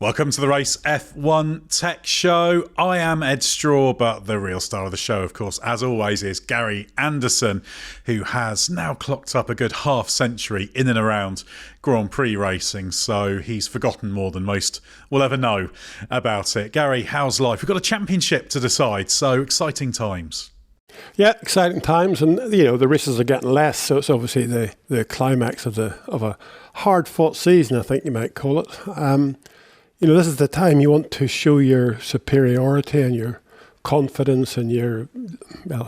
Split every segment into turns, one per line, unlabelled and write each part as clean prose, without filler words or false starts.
Welcome to the Race F1 Tech Show. I am Ed Straw, but the real star of the show, of course, as always, is Gary Anderson, who has now clocked up a good half century in and around Grand Prix racing, so he's forgotten more than most will ever know about it. Gary, how's life? We've got a championship to decide, so exciting times.
Yeah, exciting times, and the races are getting less, so it's obviously the climax of a hard-fought season, I think you might call it. This is the time you want to show your superiority and your confidence and your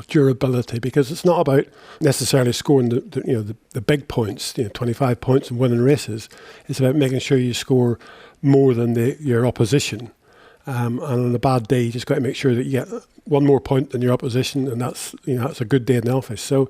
durability, because it's not about necessarily scoring the big points, 25 points and winning races. It's about making sure you score more than your opposition. And on a bad day, you just got to make sure that you get one more point than your opposition, and that's a good day in the office. So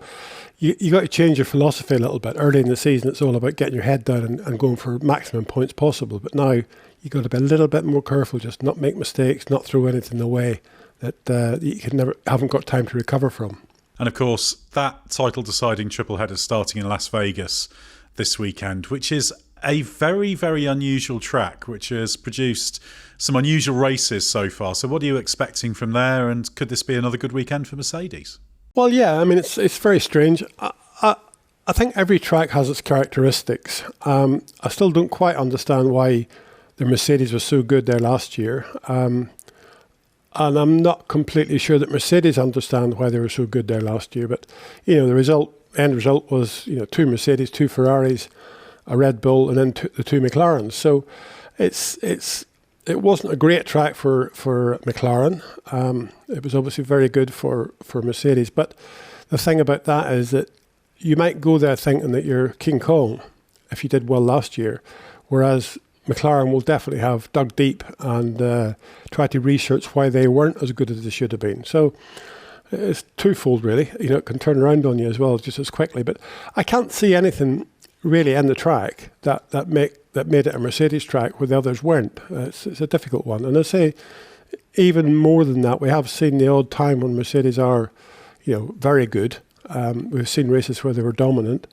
you got to change your philosophy a little bit. Early in the season, it's all about getting your head down and going for maximum points possible. But now you've got to be a little bit more careful, just not make mistakes, not throw anything away that you haven't got time to recover from.
And of course, that title-deciding triple header starting in Las Vegas this weekend, which is a very, very unusual track, which has produced some unusual races so far. So what are you expecting from there, and could this be another good weekend for Mercedes?
Well, yeah, I mean, it's very strange. I think every track has its characteristics. I still don't quite understand why the Mercedes was so good there last year. And I'm not completely sure that Mercedes understand why they were so good there last year. But, the end result was, 2 Mercedes, 2 Ferraris, a Red Bull, and then the 2 McLarens. So it wasn't a great track for McLaren. It was obviously very good for Mercedes. But the thing about that is that you might go there thinking that you're King Kong if you did well last year, whereas McLaren will definitely have dug deep and try to research why they weren't as good as they should have been. So it's twofold, really. It can turn around on you as well, just as quickly. But I can't see anything really in the track that made it a Mercedes track where the others weren't. It's a difficult one. And I say, even more than that, we have seen the odd time when Mercedes are, very good. We've seen races where they were dominant.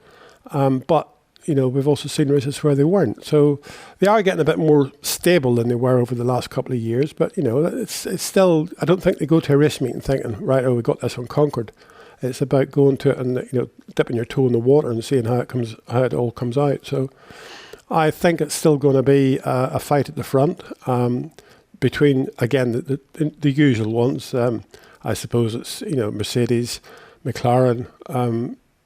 But we've also seen races where they weren't. So they are getting a bit more stable than they were over the last couple of years. But, it's still, I don't think they go to a race meeting thinking, right, we got this one conquered. It's about going to it and, dipping your toe in the water and seeing how it all comes out. So I think it's still going to be a fight at the front between, again, the usual ones. I suppose it's, Mercedes, McLaren,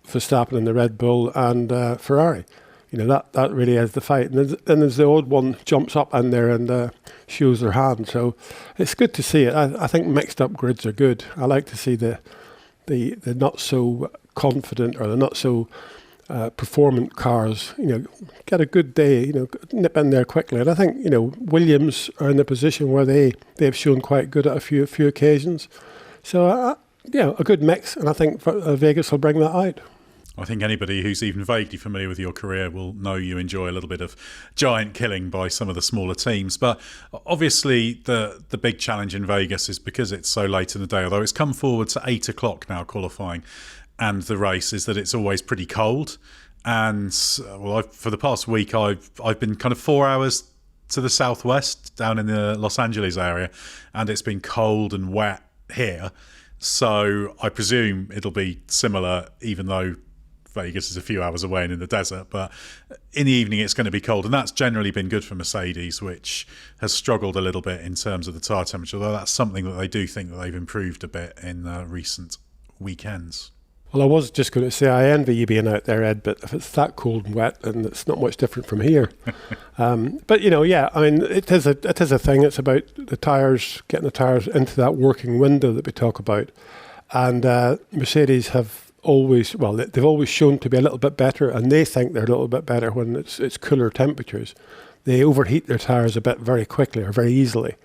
Verstappen in the Red Bull, and Ferrari. That really is the fight. And then there's the odd one jumps up in there and shows their hand. So it's good to see it. I think mixed up grids are good. I like to see the not so confident or the not so performant cars, get a good day, nip in there quickly. And I think, Williams are in the position where they've shown quite good at a few occasions. So, a good mix, and I think Vegas will bring that out.
I think anybody who's even vaguely familiar with your career will know you enjoy a little bit of giant killing by some of the smaller teams. But obviously the big challenge in Vegas is because it's so late in the day, although it's come forward to 8 o'clock now, qualifying, and the race, is that it's always pretty cold. And for the past week, I've been kind of 4 hours to the southwest, down in the Los Angeles area, and it's been cold and wet here. So I presume it'll be similar, even though Vegas is a few hours away and in the desert. But in the evening, it's going to be cold. And that's generally been good for Mercedes, which has struggled a little bit in terms of the tyre temperature, although that's something that they do think that they've improved a bit in recent weekends.
Well, I was just going to say I envy you being out there, Ed, but if it's that cold and wet, then it's not much different from here. But, it is a thing. It's about the tyres, getting the tyres into that working window that we talk about. And Mercedes have they've always shown to be a little bit better, and they think they're a little bit better when it's cooler temperatures. They overheat their tyres a bit very quickly or very easily.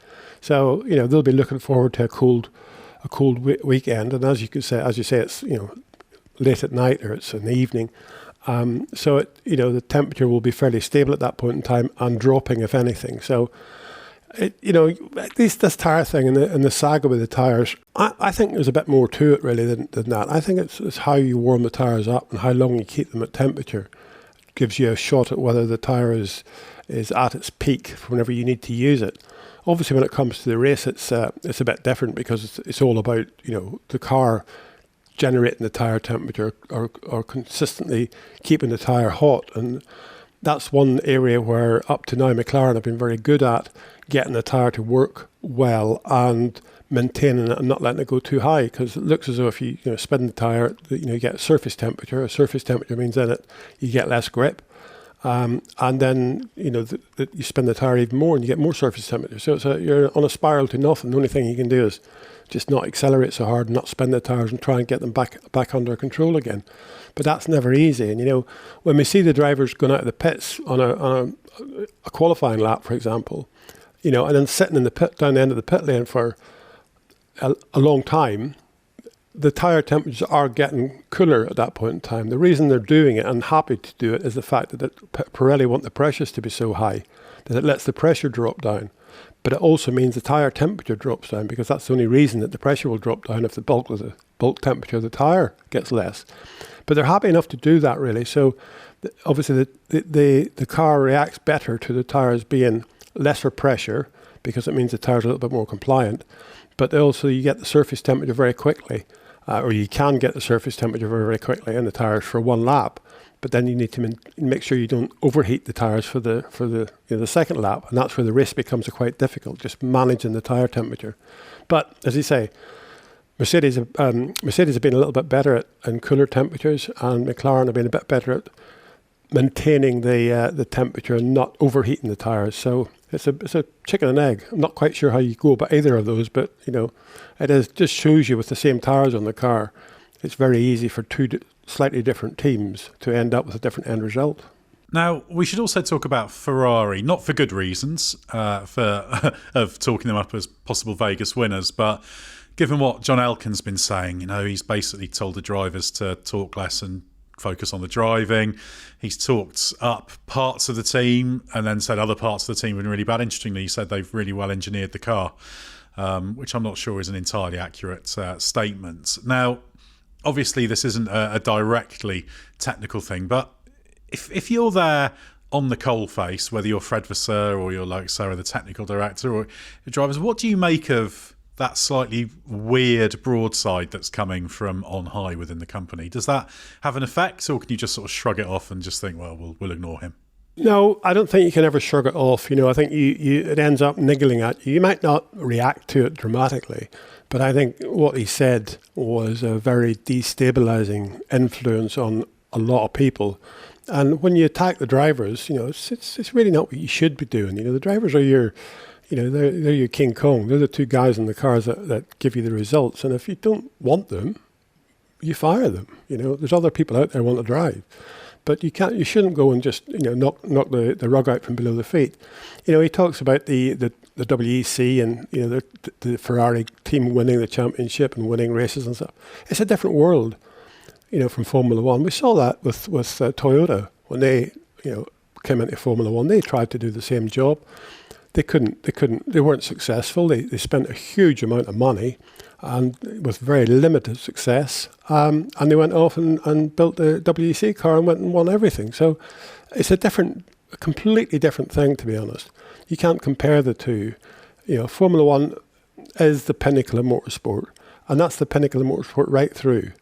So, they'll be looking forward to a cold weekend. And as you say, it's, late at night or it's in the evening. So the temperature will be fairly stable at that point in time and dropping, if anything. So at least this tyre thing and the saga with the tyres, I think there's a bit more to it really than that. I think it's how you warm the tyres up and how long you keep them at temperature gives you a shot at whether the tyre is is at its peak whenever you need to use it. Obviously, when it comes to the race, it's a bit different because it's all about, the car generating the tyre temperature or consistently keeping the tyre hot. And that's one area where up to now McLaren have been very good at getting the tyre to work well and maintaining it and not letting it go too high, because it looks as though if you spin the tyre, you get surface temperature. A surface temperature means in it you get less grip. And then, you spin the tyre even more and you get more surface temperature. So you're on a spiral to nothing. The only thing you can do is just not accelerate so hard and not spin the tyres and try and get them back under control again. But that's never easy. And, when we see the drivers going out of the pits on a qualifying lap, for example, and then sitting in the pit down the end of the pit lane for a long time, the tyre temperatures are getting cooler at that point in time. The reason they're doing it and happy to do it is the fact that Pirelli want the pressures to be so high that it lets the pressure drop down. But it also means the tyre temperature drops down, because that's the only reason that the pressure will drop down if the bulk temperature of the tyre gets less. But they're happy enough to do that, really. So obviously the car reacts better to the tyres being lesser pressure, because it means the tyre's a little bit more compliant. But also you get the surface temperature very quickly. Or you can get the surface temperature very, very quickly in the tyres for one lap, but then you need to make sure you don't overheat the tyres for the second lap, and that's where the race becomes quite difficult, just managing the tyre temperature. But as you say, Mercedes have been a little bit better in cooler temperatures, and McLaren have been a bit better at maintaining the temperature and not overheating the tyres. So it's a chicken and egg. I'm not quite sure how you go about either of those, but just shows you with the same tyres on the car, it's very easy for two slightly different teams to end up with a different end result.
Now, we should also talk about Ferrari, not for good reasons, of talking them up as possible Vegas winners, but given what John Elkann's been saying, he's basically told the drivers to talk less and focus on the driving. He's talked up parts of the team and then said other parts of the team have been really bad. Interestingly, he said they've really well engineered the car, which I'm not sure is an entirely accurate statement. Now, obviously, this isn't a directly technical thing, but if you're there on the coalface, whether you're Fred Vasseur or you're like Sarah, the technical director, or your drivers, what do you make of that slightly weird broadside that's coming from on high within the company? Does that have an effect, or can you just sort of shrug it off and just think, well, we'll ignore him?
No, I don't think you can ever shrug it off. I think it ends up niggling at you. You might not react to it dramatically, but I think what he said was a very destabilising influence on a lot of people. And when you attack the drivers, it's really not what you should be doing. The drivers are your... they're your King Kong. They're the two guys in the cars that give you the results. And if you don't want them, you fire them. There's other people out there who want to drive. But you shouldn't go and just, knock the rug out from below the feet. He talks about the WEC and, the Ferrari team winning the championship and winning races and stuff. It's a different world, from Formula One. We saw that with Toyota when they, came into Formula One. They tried to do the same job. They weren't successful. They spent a huge amount of money and with very limited success. And they went off and built the WEC car and went and won everything. So it's a completely different thing, to be honest. You can't compare the two. Formula One is the pinnacle of motorsport, and that's the pinnacle of motorsport right through.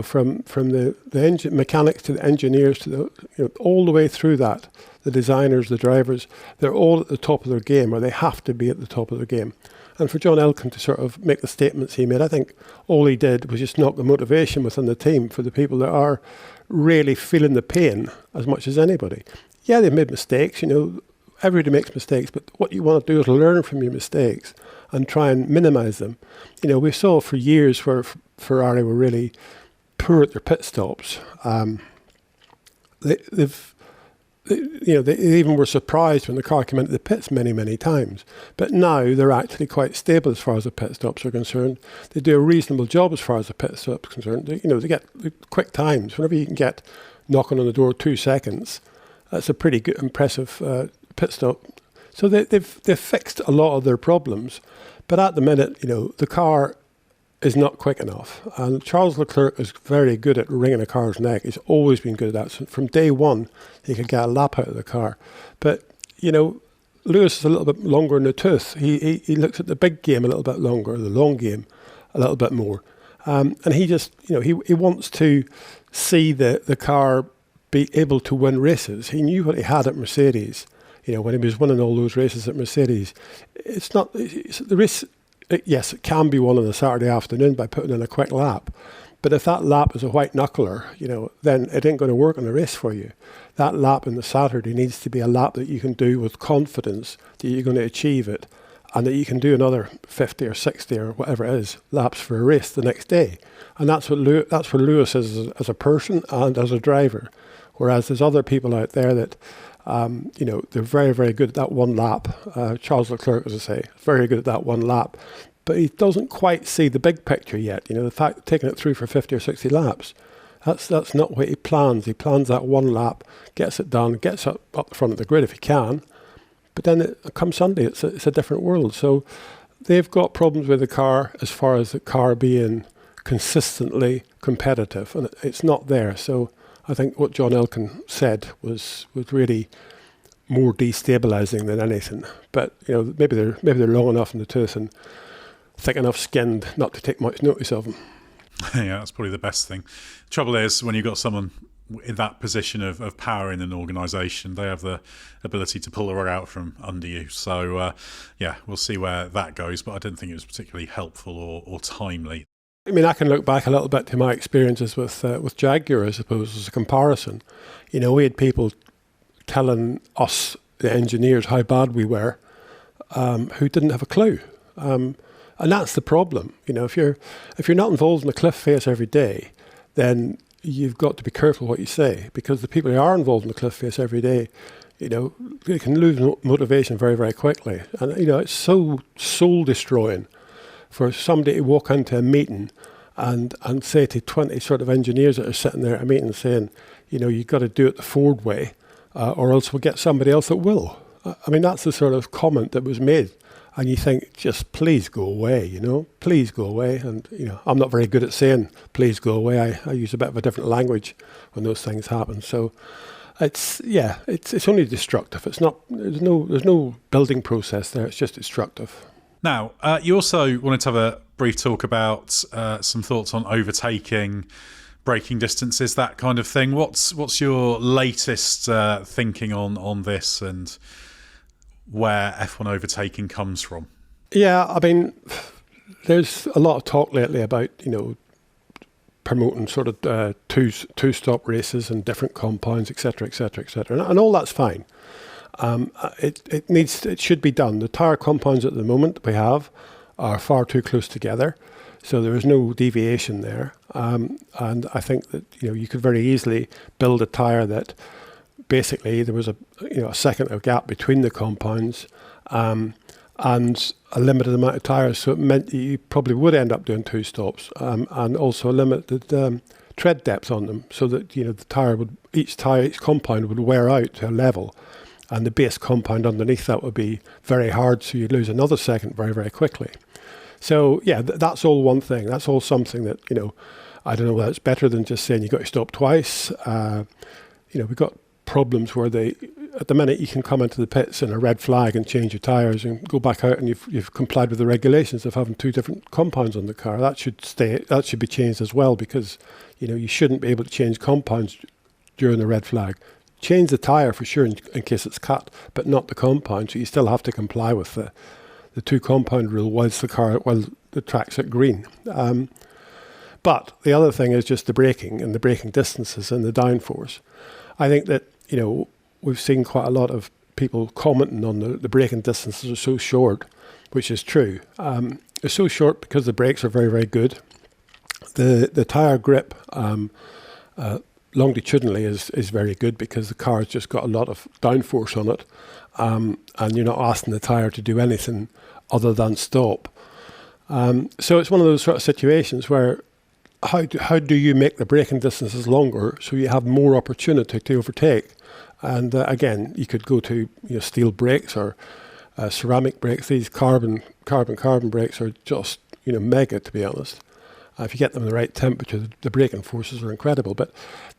From the mechanics to the engineers to all the way through that. The designers, the drivers, they're all at the top of their game, or they have to be at the top of their game. And for John Elkann to sort of make the statements he made, I think all he did was just knock the motivation within the team for the people that are really feeling the pain as much as anybody. Yeah, they've made mistakes, everybody makes mistakes, but what you want to do is learn from your mistakes and try and minimise them. We saw for years where Ferrari were really poor at their pit stops. They even were surprised when the car came into the pits many, many times. But now they're actually quite stable as far as the pit stops are concerned. They do a reasonable job as far as the pit stops are concerned. They get quick times. Whenever you can get knocking on the door 2 seconds, that's a pretty good, impressive pit stop. So they've fixed a lot of their problems. But at the minute, the car is not quick enough. And Charles Leclerc is very good at wringing a car's neck. He's always been good at that. So from day one, he could get a lap out of the car. But Lewis is a little bit longer in the tooth. He looks at the big game a little bit longer, the long game a little bit more. And he just, he wants to see the car be able to win races. He knew what he had at Mercedes, when he was winning all those races at Mercedes. The race, yes, it can be won on a Saturday afternoon by putting in a quick lap. But if that lap is a white knuckler, then it ain't going to work on the race for you. That lap on the Saturday needs to be a lap that you can do with confidence that you're going to achieve it, and that you can do another 50 or 60 or whatever it is laps for a race the next day. And that's what Lewis is as a person and as a driver. Whereas there's other people out there that, they're very, very good at that one lap. Charles Leclerc, as I say, very good at that one lap. But he doesn't quite see the big picture yet. The fact taking it through for 50 or 60 laps, that's not what he plans. He plans that one lap, gets it done, gets up the front of the grid if he can. But then come Sunday, it's a different world. So they've got problems with the car as far as the car being consistently competitive, and it's not there. So I think what John Elkann said was really more destabilising than anything. But maybe they're long enough in the tooth and thick enough skinned not to take much notice of them.
Yeah, that's probably the best thing. Trouble is, when you've got someone in that position of power in an organisation, they have the ability to pull the rug out from under you. So, we'll see where that goes. But I didn't think it was particularly helpful or timely.
I mean, I can look back a little bit to my experiences with Jaguar, I suppose, as a comparison. We had people telling us, the engineers, how bad we were, who didn't have a clue. And that's the problem. If you're not involved in the cliff face every day, then you've got to be careful what you say, because the people who are involved in the cliff face every day, they can lose motivation very, very quickly. And, it's so soul destroying for somebody to walk into a meeting and say to 20 sort of engineers that are sitting there at a meeting saying, you've got to do it the Ford way, or else we'll get somebody else that will. I mean, that's the sort of comment that was made. And you think, just please go away, please go away. And, I'm not very good at saying, please go away. I use a bit of a different language when those things happen. So it's only destructive. There's no building process there. It's just destructive.
Now, you also wanted to have a brief talk about some thoughts on overtaking, braking distances, that kind of thing. What's your latest thinking on this, and where F1 overtaking comes from?
Yeah, I mean, there's a lot of talk lately about, promoting sort of two-stop races and different compounds, etc., etc., etc., and all that's fine. It should be done. The tyre compounds at the moment we have are far too close together, so there is no deviation there. And I think that you could very easily build a tyre that basically there was a second of gap between the compounds, and a limited amount of tyres, so it meant you probably would end up doing two stops, and also a limited tread depth on them, so that each compound would wear out to a level, and the base compound underneath that would be very hard, so you'd lose another second very, very quickly. So yeah, that's all one thing. That's all something that I don't know whether it's better than just saying you've got to stop twice. We've got problems where at the minute you can come into the pits in a red flag and change your tyres and go back out, and you've complied with the regulations of having two different compounds on the car. That should be changed as well, because you shouldn't be able to change compounds during the red flag. Change the tyre for sure in case it's cut, but not the compound. So you still have to comply with the two compound rule while the track's at green. But the other thing is just the braking and the braking distances and the downforce. I think that we've seen quite a lot of people commenting on the braking distances are so short, which is true. They're so short because the brakes are very, very good. The tyre grip longitudinally is very good, because the car's just got a lot of downforce on it, and you're not asking the tyre to do anything other than stop. So it's one of those sort of situations where how do you make the braking distances longer so you have more opportunity to overtake? And again, you could go to steel brakes or ceramic brakes. These carbon brakes are just mega, to be honest. If you get them in the right temperature, the braking forces are incredible. But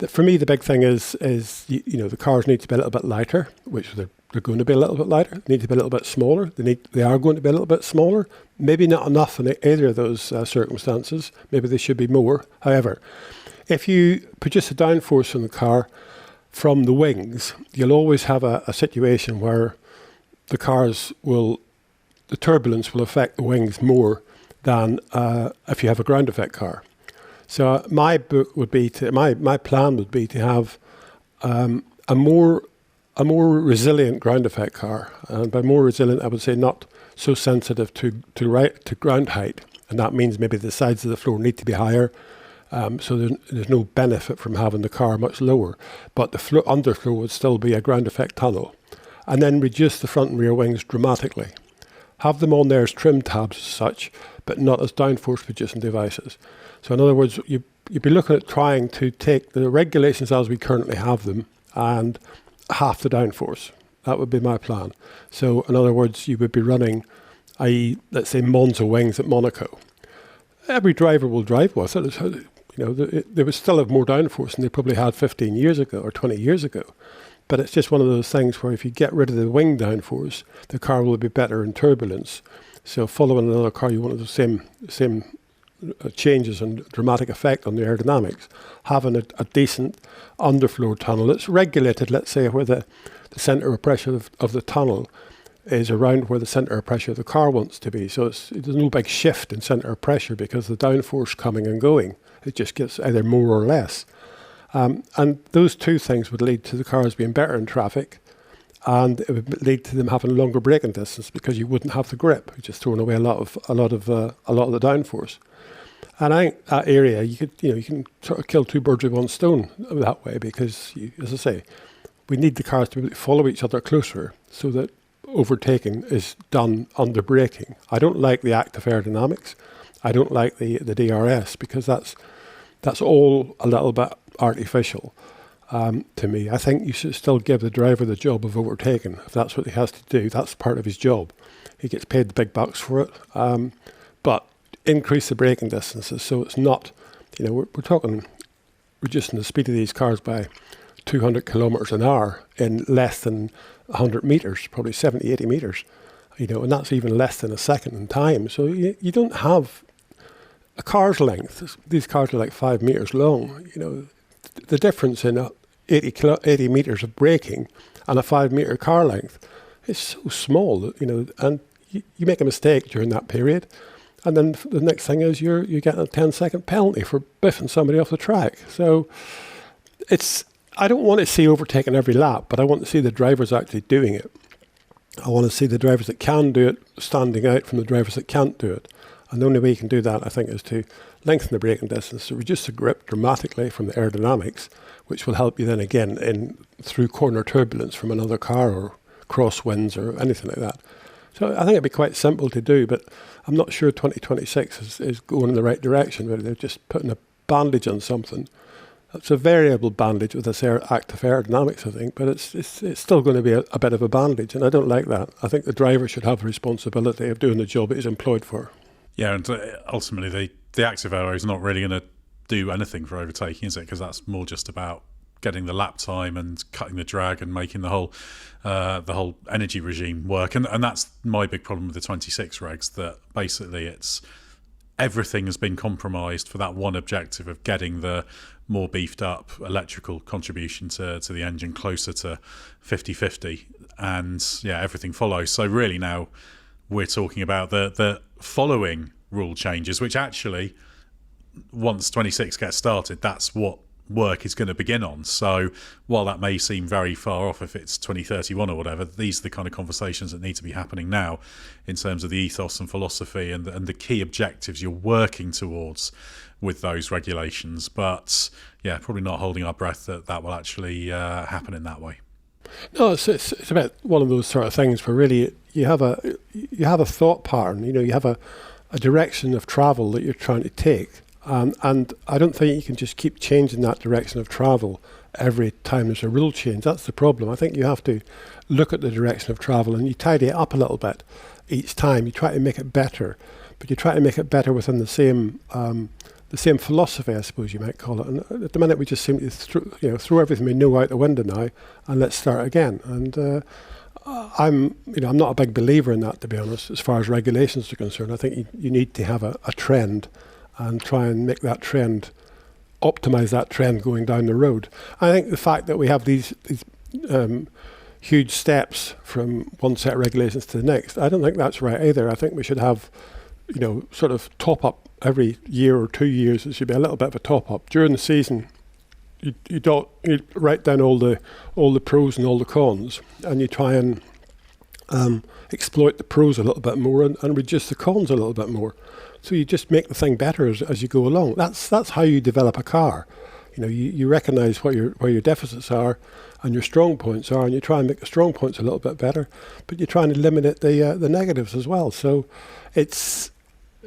for me, the big thing is the cars need to be a little bit lighter, which they're going to be a little bit lighter. They need to be a little bit smaller. They are going to be a little bit smaller. Maybe not enough in either of those circumstances. Maybe they should be more. However, if you produce a downforce in the car from the wings, you'll always have a situation where the turbulence will affect the wings more than if you have a ground effect car. So my plan would be to have a more resilient ground effect car. And by more resilient, I would say not so sensitive to ground height, and that means maybe the sides of the floor need to be higher. So there's no benefit from having the car much lower, but the underfloor would still be a ground effect tunnel, and then reduce the front and rear wings dramatically. Have them on there as trim tabs as such, but not as downforce producing devices. So in other words, you'd be looking at trying to take the regulations as we currently have them and half the downforce. That would be my plan. So in other words, you would be running, let's say Monza wings at Monaco. Every driver will drive with it. They would still have more downforce than they probably had 15 years ago or 20 years ago. But it's just one of those things where if you get rid of the wing downforce, the car will be better in turbulence. So following another car, you want the same changes and dramatic effect on the aerodynamics. Having a decent underfloor tunnel that's regulated, let's say, where the centre of pressure of the tunnel is around where the centre of pressure of the car wants to be. So there's no big shift in centre of pressure because the downforce coming and going. It just gets either more or less. And those two things would lead to the cars being better in traffic, and it would lead to them having longer braking distance because you wouldn't have the grip. You're just throwing away a lot of the downforce. And I think that area you can sort of kill two birds with one stone that way, because as I say, we need the cars to follow each other closer so that overtaking is done under braking. I don't like the active aerodynamics. I don't like the DRS, because that's all a little bit artificial to me. I think you should still give the driver the job of overtaking. If that's what he has to do, that's part of his job. He gets paid the big bucks for it. But increase the braking distances so it's not, we're talking reducing the speed of these cars by 200 kilometers an hour in less than 100 meters, probably 70, 80 meters, and that's even less than a second in time. So you don't have a car's length. These cars are like 5 meters long. The difference in 80 meters of braking and a 5 meter car length is so small, and you make a mistake during that period. And then the next thing is you're getting a 10-second penalty for biffing somebody off the track. So I don't want to see overtaking every lap, but I want to see the drivers actually doing it. I want to see the drivers that can do it standing out from the drivers that can't do it. And the only way you can do that, I think, is to lengthen the braking distance, to reduce the grip dramatically from the aerodynamics, which will help you then again through corner turbulence from another car or crosswinds or anything like that. So I think it'd be quite simple to do, but I'm not sure 2026 is going in the right direction, where they're just putting a bandage on something. It's a variable bandage with this active aerodynamics, I think, but it's still going to be a bit of a bandage, and I don't like that. I think the driver should have the responsibility of doing the job he's employed for.
Yeah, and ultimately the active aero is not really going to do anything for overtaking, is it? Because that's more just about getting the lap time and cutting the drag and making the whole energy regime work. And that's my big problem with the 26 regs, that basically everything has been compromised for that one objective of getting the more beefed up electrical contribution to the engine closer to 50-50, and everything follows. So really now we're talking about the following rule changes, which actually, once 26 gets started, that's what work is going to begin on. So while that may seem very far off if it's 2031 or whatever, these are the kind of conversations that need to be happening now in terms of the ethos and philosophy and the key objectives you're working towards with those regulations. But probably not holding our breath that will actually happen in that way.
No, it's about one of those sort of things where really you have a thought pattern. You have a direction of travel that you're trying to take. And I don't think you can just keep changing that direction of travel every time there's a rule change. That's the problem. I think you have to look at the direction of travel and you tidy it up a little bit each time. You try to make it better, but you try to make it better within the same the same philosophy, I suppose you might call it. And at the minute, we just seem to throw everything we know out the window now, and let's start again. And I'm not a big believer in that, to be honest. As far as regulations are concerned, I think you need to have a trend and try and make that trend, optimize that trend going down the road. I think the fact that we have these huge steps from one set of regulations to the next, I don't think that's right either. I think we should have, sort of top up every year or 2 years. It should be a little bit of a top up during the season. You write down all the pros and all the cons, and you try and exploit the pros a little bit more and reduce the cons a little bit more. So you just make the thing better as you go along. That's how you develop a car. You recognise where your deficits are and your strong points are, and you try and make the strong points a little bit better, but you try and eliminate the negatives as well. So it's,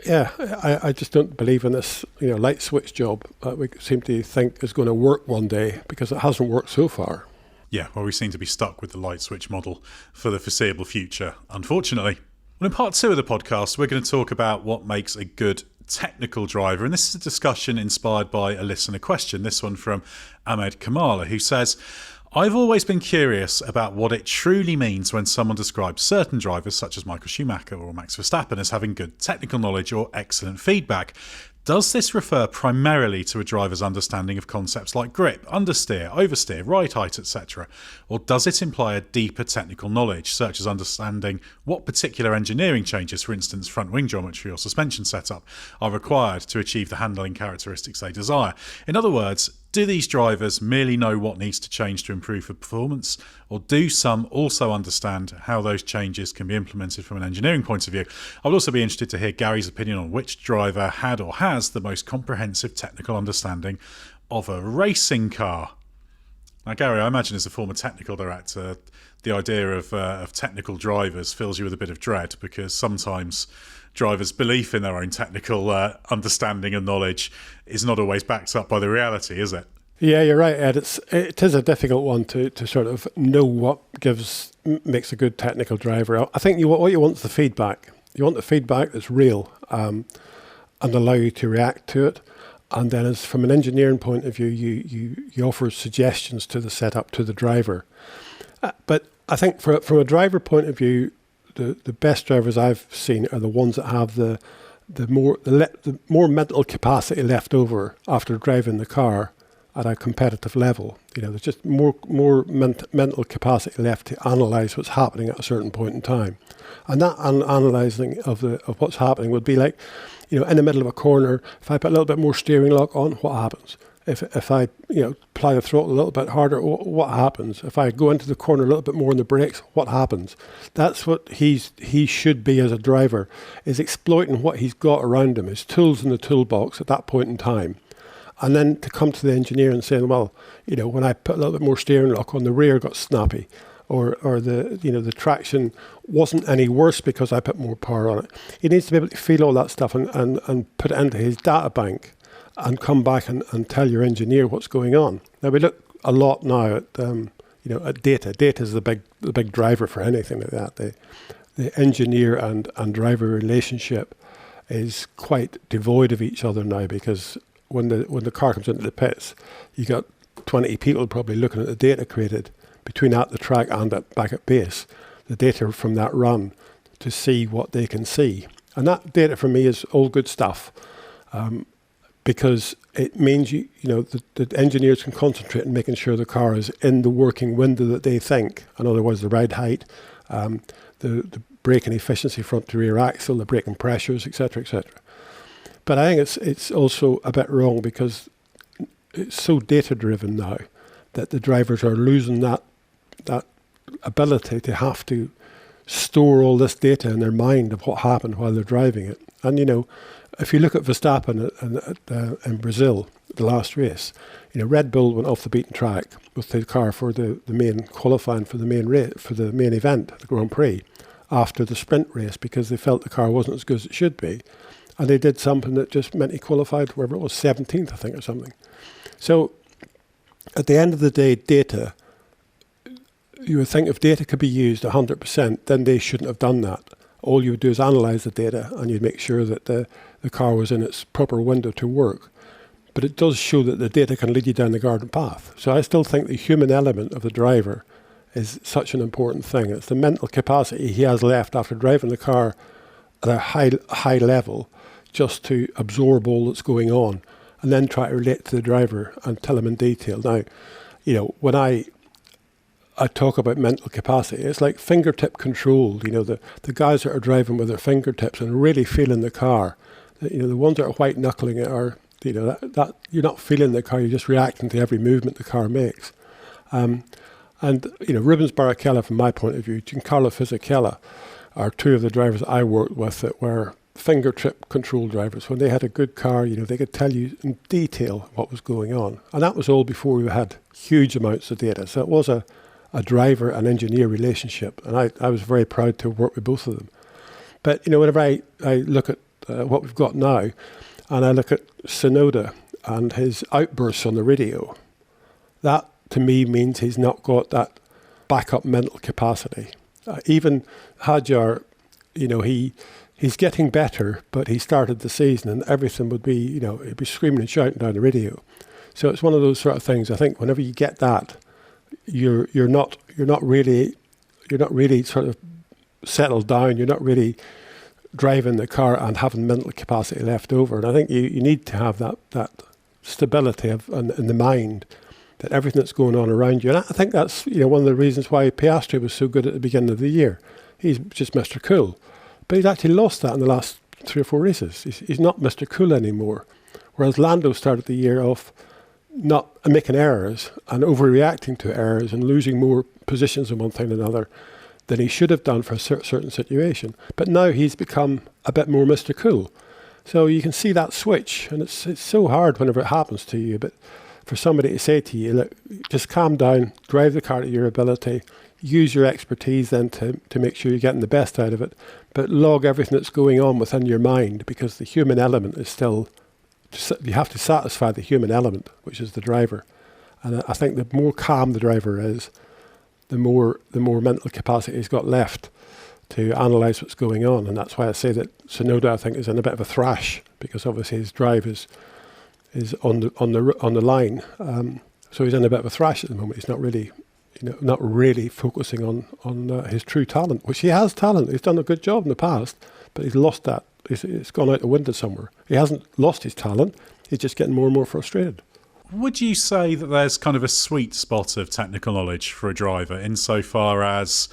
I just don't believe in this light switch job that we seem to think is going to work one day, because it hasn't worked so far.
Yeah, well, we seem to be stuck with the light switch model for the foreseeable future, unfortunately. Well, in part 2 of the podcast, we're going to talk about what makes a good technical driver. And this is a discussion inspired by a listener question, this one from Ahmed Kamala, who says, I've always been curious about what it truly means when someone describes certain drivers, such as Michael Schumacher or Max Verstappen, as having good technical knowledge or excellent feedback. Does this refer primarily to a driver's understanding of concepts like grip, understeer, oversteer, ride height, etc.? Or does it imply a deeper technical knowledge, such as understanding what particular engineering changes, for instance front wing geometry or suspension setup, are required to achieve the handling characteristics they desire? In other words, do these drivers merely know what needs to change to improve performance, or do some also understand how those changes can be implemented from an engineering point of view? I would also be interested to hear Gary's opinion on which driver had or has the most comprehensive technical understanding of a racing car. Now, Gary, I imagine as a former technical director, the idea of technical drivers fills you with a bit of dread, because sometimes drivers' belief in their own technical understanding and knowledge is not always backed up by the reality, is it?
Yeah, you're right, Ed. It is a difficult one to sort of know what makes a good technical driver. I think what you want is the feedback. You want the feedback that's real and allow you to react to it. And then, as from an engineering point of view, you offer suggestions to the setup to the driver. But I think from a driver point of view, the best drivers I've seen are the ones that have the more mental capacity left over after driving the car at a competitive level. There's just more mental capacity left to analyse what's happening at a certain point in time, and that analysing of what's happening would be like, in the middle of a corner, if I put a little bit more steering lock on, what happens? If I apply the throttle a little bit harder, what happens? If I go into the corner a little bit more on the brakes, what happens? That's what he should be as a driver, is exploiting what he's got around him, his tools in the toolbox at that point in time. And then to come to the engineer and saying, well, when I put a little bit more steering lock on, the rear got snappy, or the traction wasn't any worse because I put more power on it. He needs to be able to feel all that stuff and put it into his data bank and come back and tell your engineer what's going on. Now, we look a lot now at at data. Data is the big driver for anything like that. The engineer and driver relationship is quite devoid of each other now, because when the car comes into the pits, you got 20 people probably looking at the data created between at the track and back at base, the data from that run, to see what they can see. And that data for me is all good stuff. Because it means the engineers can concentrate on making sure the car is in the working window that they think. In other words, the ride height, the braking efficiency, front to rear axle, the braking pressures, etc., etc. But I think it's also a bit wrong, because it's so data driven now that the drivers are losing that ability to have to store all this data in their mind of what happened while they're driving it. And if you look at Verstappen in Brazil, the last race, Red Bull went off the beaten track with the car for the main qualifying for the main race, for the main event, the Grand Prix, after the sprint race, because they felt the car wasn't as good as it should be, and they did something that just meant he qualified wherever it was, 17th, I think, or something. So, at the end of the day, data. You would think if data could be used 100%, then they shouldn't have done that. all you would do is analyse the data and you'd make sure that the car was in its proper window to work. But it does show that the data can lead you down the garden path. So I still think the human element of the driver is such an important thing. It's the mental capacity he has left after driving the car at a high level just to absorb all that's going on and then try to relate to the driver and tell him in detail. Now, when I talk about mental capacity, it's like fingertip control. The guys that are driving with their fingertips and really feeling the car, the ones that are white knuckling it are, that you're not feeling the car, you're just reacting to every movement the car makes. And Rubens Barrichello, from my point of view, Giancarlo Fisichella are two of the drivers I worked with that were fingertip control drivers. When they had a good car, they could tell you in detail what was going on. And that was all before we had huge amounts of data. So it was a driver and engineer relationship. And I was very proud to work with both of them. But, whenever I look at what we've got now, and I look at Tsunoda and his outbursts on the radio, that to me means he's not got that backup mental capacity. Even Hadjar, he's getting better, but he started the season and everything would be, he'd be screaming and shouting down the radio. So it's one of those sort of things. I think whenever you get that, you're not really sort of settled down. You're not really driving the car and having mental capacity left over. And I think you need to have that stability in the mind that everything that's going on around you. And I think that's one of the reasons why Piastri was so good at the beginning of the year. He's just Mr. Cool. But he's actually lost that in the last 3 or 4 races. He's not Mr. Cool anymore. Whereas Lando started the year off not making errors and overreacting to errors and losing more positions in one thing than another than he should have done for a certain situation. But now he's become a bit more Mr. Cool. So you can see that switch, and it's so hard whenever it happens to you. But for somebody to say to you, look, just calm down, drive the car to your ability, use your expertise then to make sure you're getting the best out of it, but log everything that's going on within your mind, because the human element is still, you have to satisfy the human element, which is the driver. And I think the more calm the driver is, the more mental capacity he's got left to analyse what's going on. And that's why I say that Tsunoda, I think, is in a bit of a thrash, because obviously his drive is on the line. So he's in a bit of a thrash at the moment. He's not really focusing on his true talent, which he has talent. He's done a good job in the past, but he's lost that. It's gone out the window somewhere. He hasn't lost his talent. He's just getting more and more frustrated.
Would you say that there's kind of a sweet spot of technical knowledge for a driver, insofar as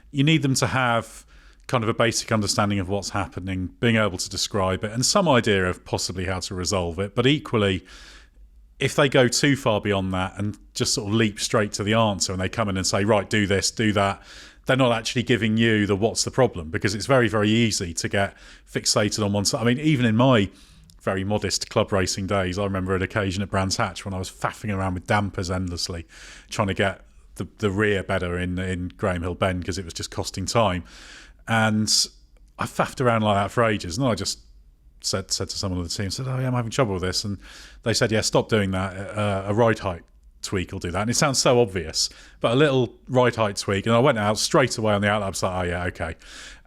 you need them to have kind of a basic understanding of what's happening, being able to describe it, and some idea of possibly how to resolve it, but equally, if they go too far beyond that and just sort of leap straight to the answer and they come in and say, right, do this, do that, they're not actually giving you the what's the problem, because it's very, very easy to get fixated on one side. I mean, even in my very modest club racing days, I remember an occasion at Brands Hatch when I was faffing around with dampers endlessly, trying to get the rear better in Graham Hill Bend, because it was just costing time. And I faffed around like that for ages, and I just said to someone on the team, said, oh yeah, I'm having trouble with this. And they said, yeah, stop doing that. A ride height tweak will do that. And it sounds so obvious, but a little ride height tweak. And I went out straight away on the outlet. I was like, oh yeah, okay.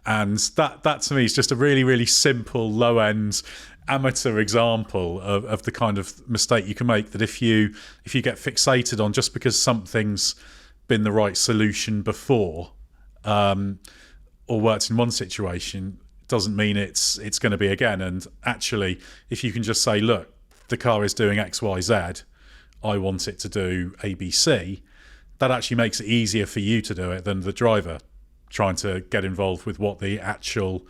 And that to me is just a really, really simple, low-end amateur example of the kind of mistake you can make, that if you get fixated on just because something's been the right solution before, or worked in one situation, doesn't mean it's going to be again. And actually, if you can just say, look, the car is doing X, Y, Z, I want it to do A, B, C, that actually makes it easier for you to do it than the driver trying to get involved with what the actual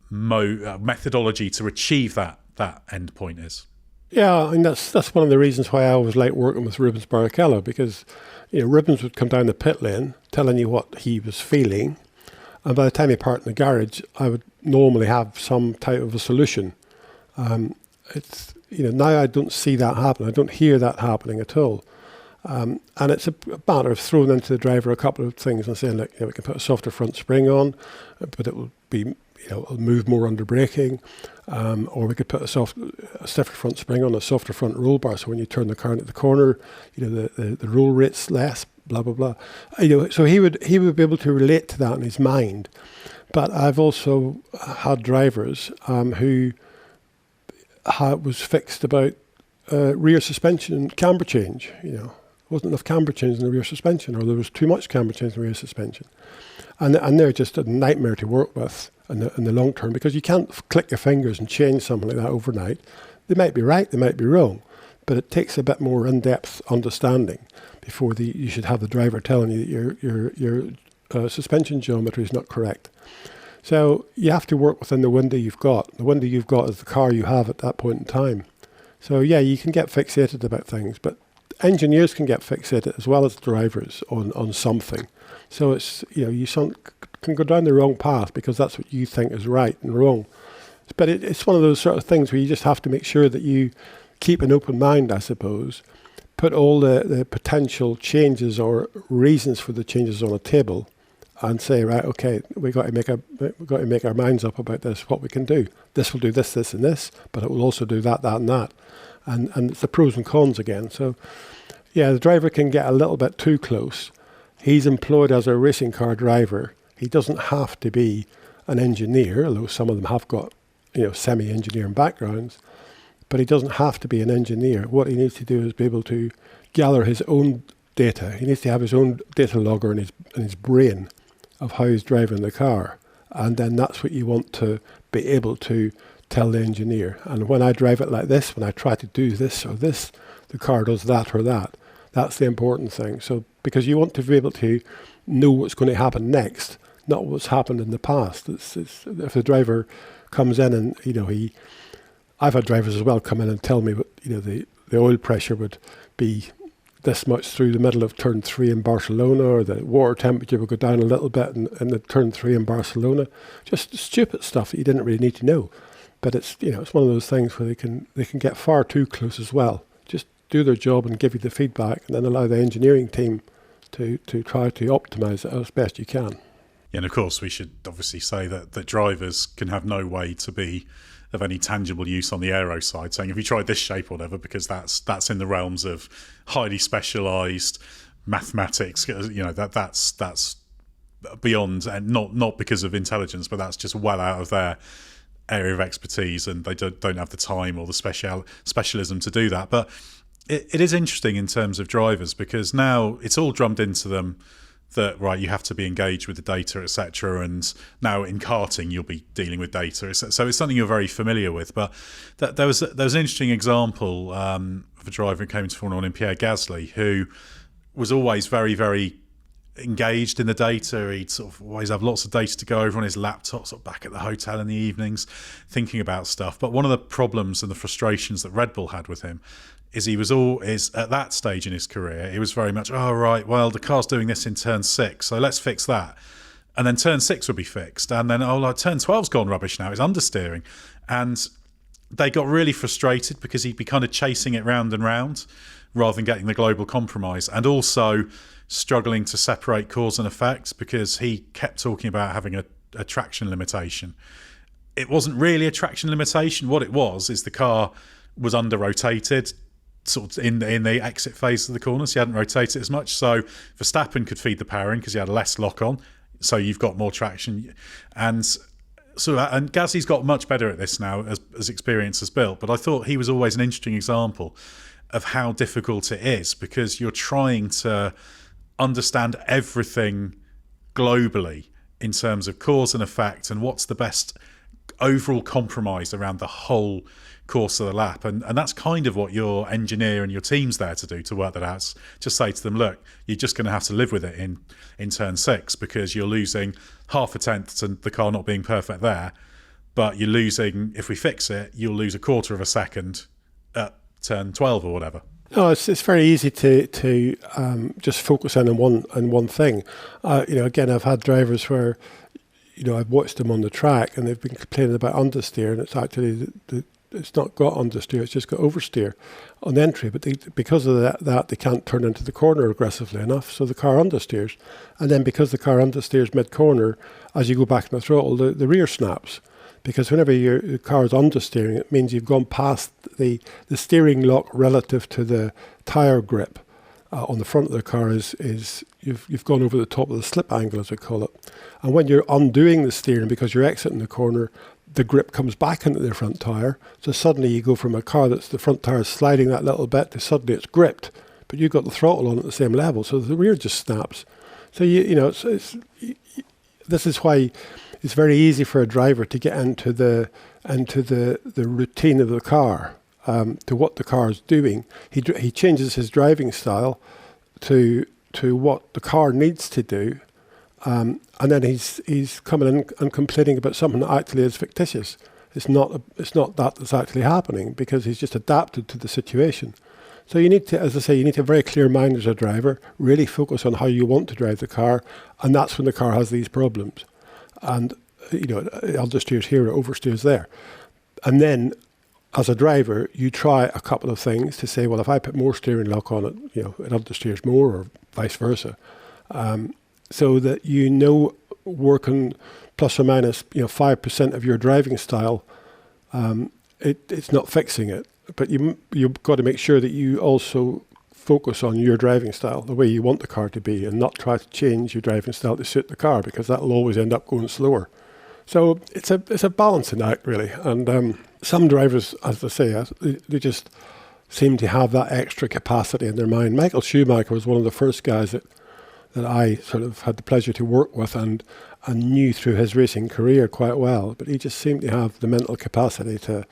methodology to achieve that end point is.
Yeah, and that's one of the reasons why I always like working with Rubens Barrichello, because Rubens would come down the pit lane telling you what he was feeling, and by the time he parked in the garage, I would normally have some type of a solution. It's now I don't see that happen. I don't hear that happening at all. And it's a matter of throwing into the driver a couple of things and saying, look, we can put a softer front spring on, but it will be, it'll move more under braking, or we could put a stiffer front spring on, a softer front roll bar, so when you turn the car into the corner, the roll rate's less. blah blah blah. So he would be able to relate to that in his mind. But I've also had drivers who was fixed about rear suspension and camber change. Wasn't enough camber change in the rear suspension, or there was too much camber change in the rear suspension, and they're just a nightmare to work with in the long term, because you can't click your fingers and change something like that overnight. They might be right, they might be wrong, but it takes a bit more in-depth understanding before you should have the driver telling you that your suspension geometry is not correct. So you have to work within the window you've got. The window you've got is the car you have at that point in time. So yeah, you can get fixated about things, but engineers can get fixated as well as drivers on something. So it's, you can go down the wrong path because that's what you think is right and wrong. But it's one of those sort of things where you just have to make sure that you keep an open mind, I suppose. Put all the potential changes or reasons for the changes on a table, and say, right, okay, we've got to make our minds up about this, what we can do. This will do this, this, and this, but it will also do that, that, and that. And it's the pros and cons again. So, yeah, the driver can get a little bit too close. He's employed as a racing car driver. He doesn't have to be an engineer, although some of them have got, semi-engineering backgrounds. But he doesn't have to be an engineer. What he needs to do is be able to gather his own data. He needs to have his own data logger in his brain of how he's driving the car. And then that's what you want to be able to tell the engineer. And when I drive it like this, when I try to do this or this, the car does that or that. That's the important thing. So, because you want to be able to know what's going to happen next, not what's happened in the past. If the driver comes in and, I've had drivers as well come in and tell me what, the oil pressure would be this much through the middle of turn 3 in Barcelona, or the water temperature would go down a little bit in the turn 3 in Barcelona. Just stupid stuff that you didn't really need to know. But it's it's one of those things where they can get far too close as well. Just do their job and give you the feedback, and then allow the engineering team to try to optimize it as best you can.
Yeah, and of course we should obviously say that drivers can have no way to be of any tangible use on the aero side, saying if you tried this shape or whatever, because that's in the realms of highly specialised mathematics. That's beyond, and not because of intelligence, but that's just well out of their area of expertise, and they don't have the time or the specialism to do that. But it is interesting in terms of drivers, because now it's all drummed into them that, right, you have to be engaged with the data, etc. And now in karting, you'll be dealing with data. So it's something you're very familiar with. But there was an interesting example of a driver who came into Formula 1 in Pierre Gasly, who was always very, very engaged in the data. He'd sort of always have lots of data to go over on his laptop, sort of back at the hotel in the evenings, thinking about stuff. But one of the problems and the frustrations that Red Bull had with him is at that stage in his career, he was very much, oh, right, well, the car's doing this in turn 6, so let's fix that. And then turn 6 would be fixed. And then, turn 12's gone rubbish now, it's understeering. And they got really frustrated because he'd be kind of chasing it round and round rather than getting the global compromise. And also struggling to separate cause and effect, because he kept talking about having a traction limitation. It wasn't really a traction limitation. What it was is the car was under-rotated, sort of in the exit phase of the corner, so he hadn't rotated as much. So Verstappen could feed the power in because he had less lock-on, so you've got more traction. And Gasly's got much better at this now as experience has built. But I thought he was always an interesting example of how difficult it is, because you're trying to understand everything globally in terms of cause and effect and what's the best overall compromise around the whole course of the lap. And that's kind of what your engineer and your team's there to do, to work that out. Just say to them, look, you're just going to have to live with it in turn 6, because you're losing half a tenth to the car not being perfect there, but you're losing, if we fix it, you'll lose a quarter of a second at turn 12 or whatever.
No, it's very easy to just focus in on one thing. Again, I've had drivers where I've watched them on the track and they've been complaining about understeer, and it's actually it's not got understeer, it's just got oversteer on the entry. But because of that, they can't turn into the corner aggressively enough, so the car understeers. And then because the car understeers mid-corner, as you go back in the throttle, the rear snaps. Because whenever your car is understeering, it means you've gone past the steering lock relative to the tyre grip. on the front of the car is you've gone over the top of the slip angle, as we call it. And when you're undoing the steering because you're exiting the corner, the grip comes back into the front tyre. So suddenly you go from a car that's the front tyre is sliding that little bit to suddenly it's gripped, but you've got the throttle on at the same level, so the rear just snaps. So this is why it's very easy for a driver to get into the routine of the car, to what the car is doing. He changes his driving style to what the car needs to do, and then he's coming in and complaining about something that actually is fictitious. It's not that's actually happening because he's just adapted to the situation. So you need to, as I say, you need to have a very clear mind as a driver, really focus on how you want to drive the car, and that's when the car has these problems. And, it understeers here, it oversteers there. And then, as a driver, you try a couple of things to say, well, if I put more steering lock on it, it understeers more, or vice versa. So that working plus or minus 5% of your driving style, it's not fixing it. But you've got to make sure that you also focus on your driving style, the way you want the car to be, and not try to change your driving style to suit the car, because that'll always end up going slower. So it's a balancing act, really. And some drivers, as I say, they just seem to have that extra capacity in their mind. Michael Schumacher was one of the first guys that I sort of had the pleasure to work with and knew through his racing career quite well. But he just seemed to have the mental capacity to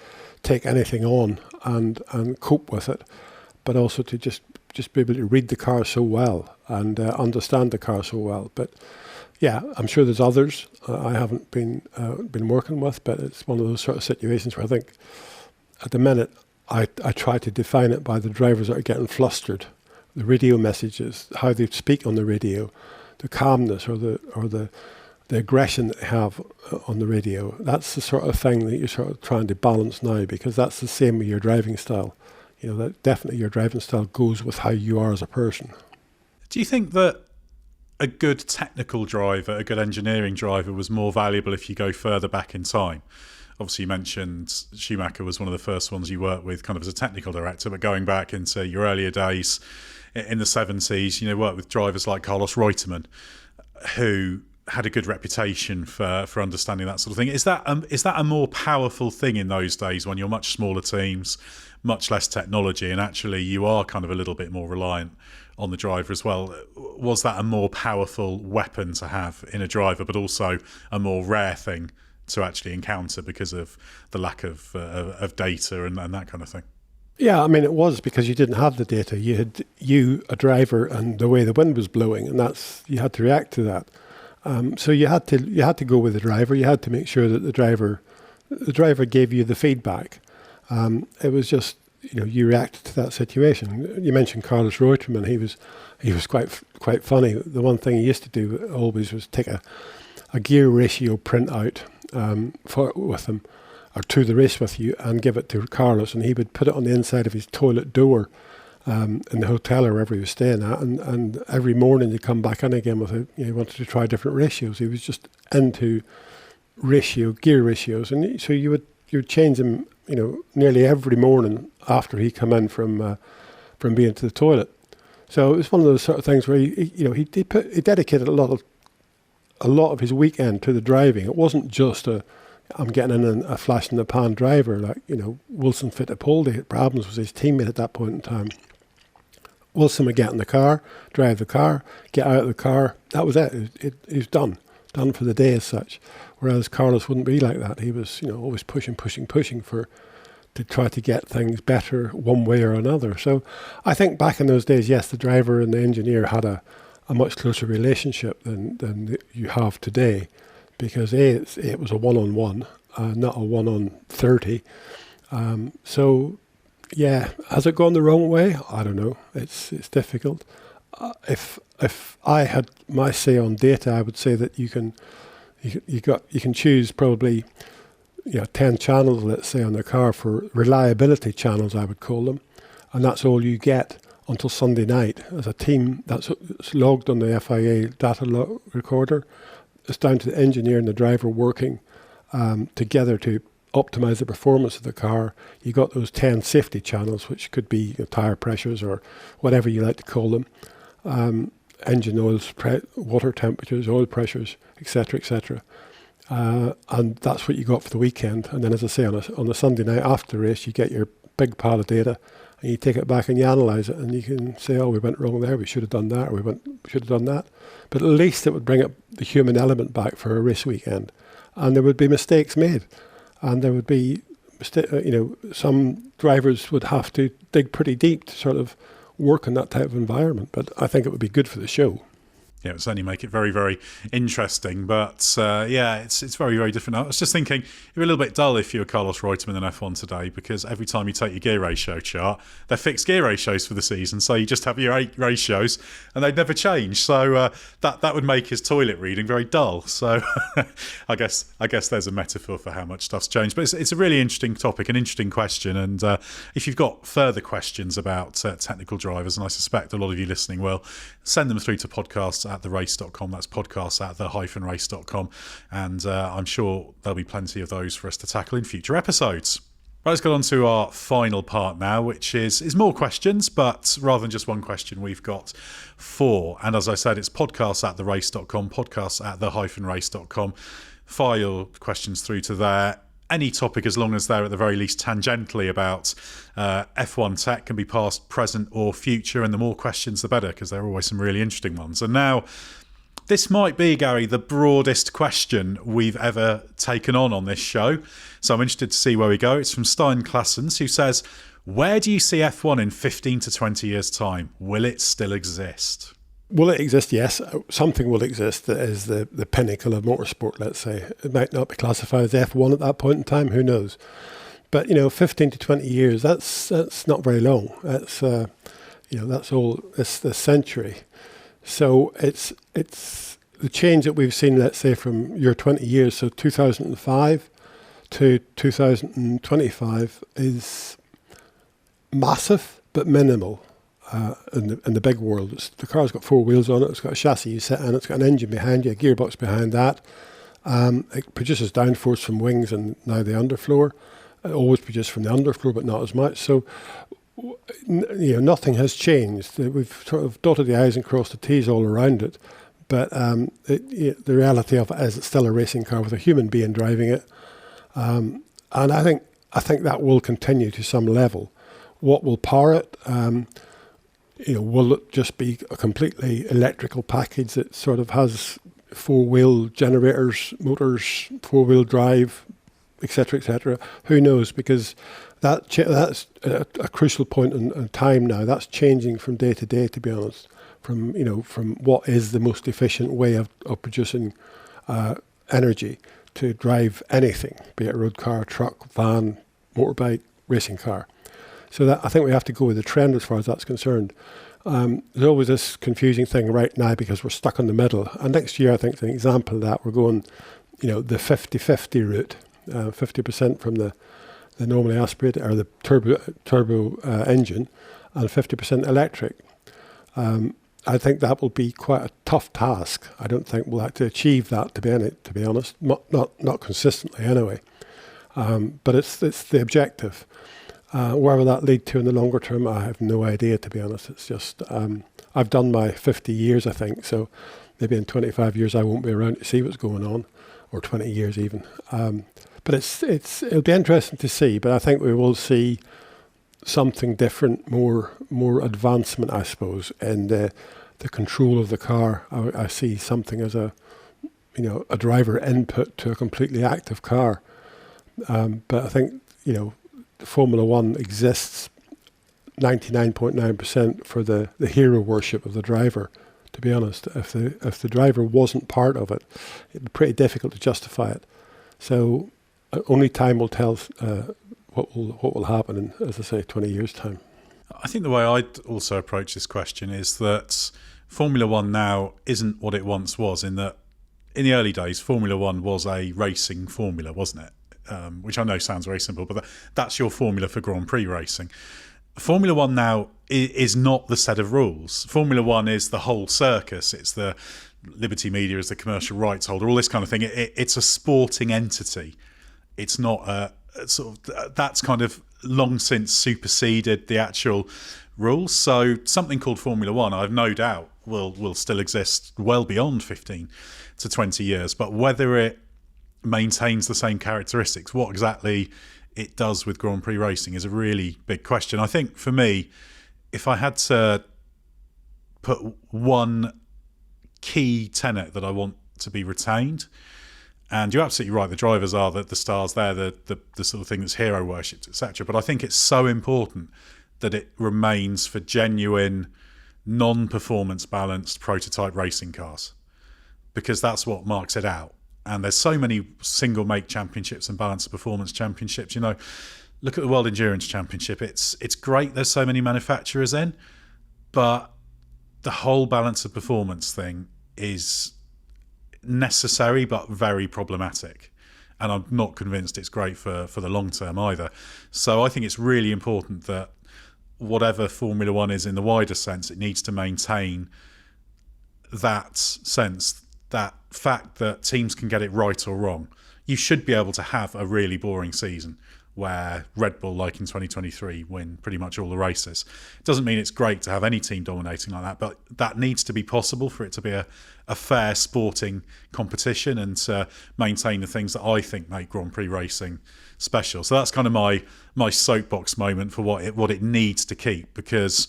take anything on and cope with it, but also to just be able to read the car so well and understand the car so well. But yeah, I'm sure there's others I haven't been working with, but it's one of those sort of situations where I think at the minute I try to define it by the drivers that are getting flustered, the radio messages, how they speak on the radio, the calmness or the aggression that they have on the radio. That's the sort of thing that you're sort of trying to balance now, because that's the same with your driving style. That definitely your driving style goes with how you are as a person.
Do you think that a good technical driver, a good engineering driver, was more valuable if you go further back in time? Obviously, you mentioned Schumacher was one of the first ones you worked with kind of as a technical director, but going back into your earlier days in the 70s, worked with drivers like Carlos Reutemann, who had a good reputation for understanding that sort of thing. Is that a more powerful thing in those days when you're much smaller teams, much less technology, and actually you are kind of a little bit more reliant on the driver as well? Was that a more powerful weapon to have in a driver, but also a more rare thing to actually encounter because of the lack of data and that kind of thing?
Yeah, I mean, it was, because you didn't have the data. You had a driver, and the way the wind was blowing, and you had to react to that. So you had to go with the driver. You had to make sure that the driver gave you the feedback. It was just you reacted to that situation. You mentioned Carlos Reutemann. He was quite funny. The one thing he used to do always was take a gear ratio printout with him, or to the race with you, and give it to Carlos, and he would put it on the inside of his toilet door in the hotel or wherever he was staying at, and every morning he'd come back in again with he wanted to try different ratios. He was just into gear ratios, and so you would change them nearly every morning after he come in from being to the toilet. So it was one of those sort of things where he dedicated a lot of his weekend to the driving. It wasn't just I'm getting in a flash in the pan driver like Wilson Fittipaldi. Brabhams was his teammate at that point in time. Wilson would get in the car, drive the car, get out of the car. That was it. He was done for the day as such. Whereas Carlos wouldn't be like that. He was always pushing to try to get things better one way or another. So I think back in those days, yes, the driver and the engineer had a much closer relationship than you have today, because it was a one-on-one, not a 1-on-30. So yeah, has it gone the wrong way? I don't know. It's difficult. If I had my say on data, I would say that you can choose probably 10 channels, let's say, on the car for reliability channels, I would call them, and that's all you get until Sunday night. As a team, it's logged on the FIA data recorder. It's down to the engineer and the driver working together to optimize the performance of the car. You got those 10 safety channels, which could be tire pressures or whatever you like to call them, engine oils, water temperatures, oil pressures, etc., etc. And that's what you got for the weekend. And then, as I say, on a Sunday night after the race, you get your big pile of data, and you take it back and you analyse it, and you can say, oh, we went wrong there, we should have done that, or we should have done that. But at least it would bring up the human element back for a race weekend. And there would be mistakes made. And there would be, some drivers would have to dig pretty deep to sort of work in that type of environment. But I think it would be good for the show.
Yeah, it would certainly make it very, very interesting. But it's very, very different. I was just thinking, you're a little bit dull if you were Carlos Reutemann in F1 today, because every time you take your gear ratio chart, they're fixed gear ratios for the season. So you just have your 8 ratios and they'd never change. So that would make his toilet reading very dull. So I guess there's a metaphor for how much stuff's changed. But it's a really interesting topic, an interesting question. And if you've got further questions about technical drivers, and I suspect a lot of you listening will, send them through to podcasts@therace.com. That's podcasts@the-race.com. And I'm sure there'll be plenty of those for us to tackle in future episodes. Right, let's get on to our final part now, which is more questions, but rather than just one question, we've got 4. And as I said, it's podcasts@therace.com, podcasts@the-race.com. Fire your questions through to there. Any topic, as long as they're at the very least tangentially about F1 tech, can be past, present or future, and the more questions the better, because there are always some really interesting ones. And now, this might be, Gary, the broadest question we've ever taken on this show, so I'm interested to see where we go. It's from Stein Claessens, who says, where do you see F1 in 15 to 20 years' time? Will it still exist?
Will it exist? Yes. Something will exist that is the pinnacle of motorsport, let's say. It might not be classified as F1 at that point in time, who knows? But, 15 to 20 years, that's not very long. That's, that's all, it's the century. So it's the change that we've seen, let's say, from your 20 years, so 2005 to 2025 is massive but minimal. In the big world, the car's got 4 wheels on it. It's got a chassis you sit in. It's got an engine behind you, a gearbox behind that. It produces downforce from wings and now the underfloor. It always produced from the underfloor, but not as much. So, nothing has changed. We've sort of dotted the I's and crossed the T's all around it. But the reality of it is, it's still a racing car with a human being driving it. And I think that will continue to some level. What will power it? Will it just be a completely electrical package that sort of has 4-wheel generators, motors, 4-wheel drive, etc., etc.? Who knows? Because that's a crucial point in time now. That's changing from day to day, to be honest. From what is the most efficient way of producing energy to drive anything, be it a road car, truck, van, motorbike, racing car. So I think we have to go with the trend as far as that's concerned. There's always this confusing thing right now because we're stuck in the middle. And next year, I think, is an example of that. We're going, the 50-50 route, 50% from the normally aspirated or the turbo engine, and 50% electric. I think that will be quite a tough task. I don't think we'll have to achieve that, to be honest, not consistently anyway. But it's the objective. Where will that lead to in the longer term? I have no idea, to be honest. It's just, I've done my 50 years, I think, so maybe in 25 years I won't be around to see what's going on, or 20 years even. But it'll be interesting to see, but I think we will see something different, more advancement, I suppose, in the control of the car. I see something as a driver input to a completely active car. But I think, Formula One exists 99.9% for the hero worship of the driver. To be honest, if the driver wasn't part of it, it'd be pretty difficult to justify it. So only time will tell what will happen in, as I say, 20 years' time.
I think the way I'd also approach this question is that Formula One now isn't what it once was. In that, in the early days, Formula One was a racing formula, wasn't it? Which I know sounds very simple, but that's your formula for Grand Prix racing. Formula One now is not the set of rules. Formula One is the whole circus. It's the Liberty Media as the commercial rights holder, all this kind of thing. It's a sporting entity. It's not that's kind of long since superseded the actual rules. So something called Formula One, I've no doubt, will still exist well beyond 15 to 20 years. But whether it maintains the same characteristics, what exactly it does with Grand Prix racing, is a really big question. I think for me, if I had to put one key tenet that I want to be retained, and you're absolutely right, the drivers are the stars there, the sort of thing that's hero worshipped, etc. But I think it's so important that it remains for genuine, non-performance balanced prototype racing cars, because that's what marks it out. And there's so many single make championships and balanced performance championships. You know, look at the World Endurance Championship. It's great there's so many manufacturers in, but the whole balance of performance thing is necessary but very problematic. And I'm not convinced it's great for the long term either. So I think it's really important that whatever Formula One is in the wider sense, it needs to maintain that sense, that fact that teams can get it right or wrong. You should be able to have a really boring season where Red Bull, like in 2023, win pretty much all the races. It doesn't mean it's great to have any team dominating like that, but that needs to be possible for it to be a fair sporting competition and to maintain the things that I think make Grand Prix racing special. So that's kind of my soapbox moment for what it needs to keep, because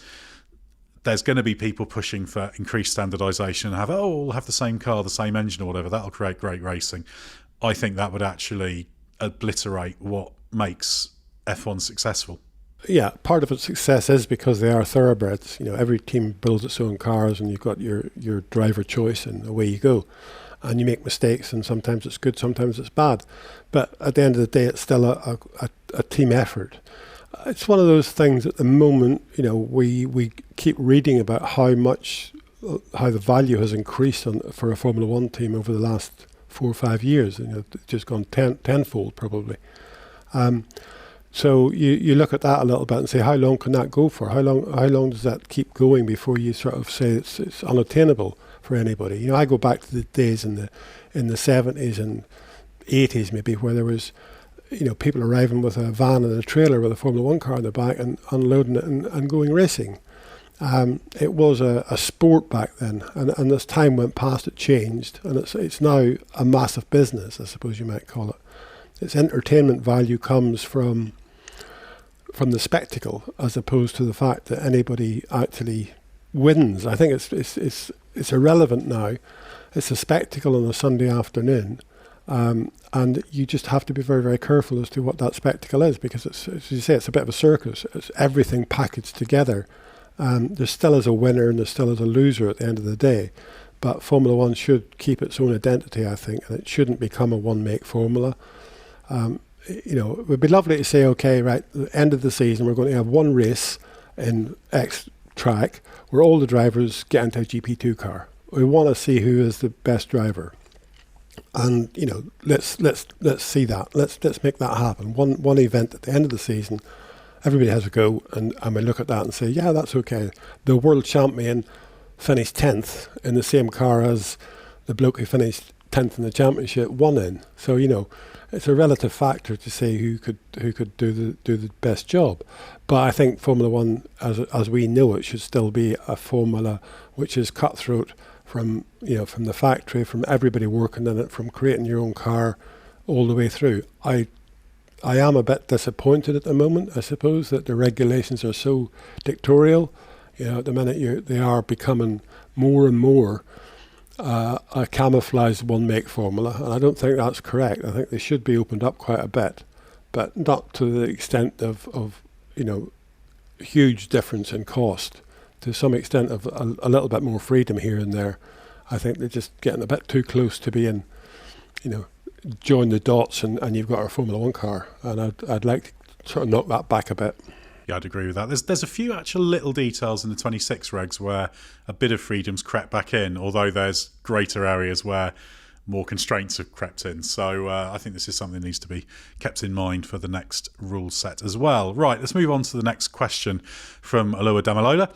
there's going to be people pushing for increased standardisation and we'll have the same car, the same engine or whatever. That'll create great racing. I think that would actually obliterate what makes F1 successful.
Yeah, part of its success is because they are thoroughbreds. You know, every team builds its own cars, and you've got your driver choice, and away you go. And you make mistakes, and sometimes it's good, sometimes it's bad. But at the end of the day, it's still a team effort. It's one of those things at the moment, you know, we keep reading about how the value has increased for a Formula One team over the last 4 or 5 years. You know, it's just gone tenfold probably. So you look at that a little bit and say, how long can that go for? How long does that keep going before you sort of say it's unattainable for anybody? You know, I go back to the days in the 70s and 80s maybe, where there was, you know, people arriving with a van and a trailer with a Formula One car in the back and unloading it and going racing. It was a sport back then, and as time went past, it changed, and it's now a massive business, I suppose you might call it. Its entertainment value comes from the spectacle, as opposed to the fact that anybody actually wins. I think it's irrelevant now. It's a spectacle on a Sunday afternoon, and you just have to be very, very careful as to what that spectacle is, because it's, as you say, it's a bit of a circus. It's everything packaged together. There still is a winner and there still is a loser at the end of the day. But Formula One should keep its own identity, I think, and it shouldn't become a one-make formula. You know, it would be lovely to say, okay, right, at the end of the season, we're going to have one race in X track where all the drivers get into a GP2 car. We want to see who is the best driver. And, you know, let's see that. Let's make that happen. One event at the end of the season, everybody has a go, and we look at that and say, yeah, that's okay. The world champion finished 10th in the same car as the bloke who finished 10th in the championship won in. So, you know, it's a relative factor to say who could do the best job. But I think Formula One, as we know it, should still be a formula which is cutthroat from the factory, from everybody working in it, from creating your own car all the way through. I am a bit disappointed at the moment, I suppose, that the regulations are so dictatorial. You know, at the minute they are becoming more and more a camouflaged one-make formula, and I don't think that's correct. I think they should be opened up quite a bit, but not to the extent of you know, huge difference in cost. To some extent of a little bit more freedom here and there. I think they're just getting a bit too close to being, you know, join the dots and you've got a Formula One car, and I'd like to sort of knock that back a bit.
Yeah, I'd agree with that. There's a few actual little details in the 26 regs where a bit of freedom's crept back in, although there's greater areas where more constraints have crept in. So I think this is something that needs to be kept in mind for the next rule set as well. Right, let's move on to the next question from Alua Damalola.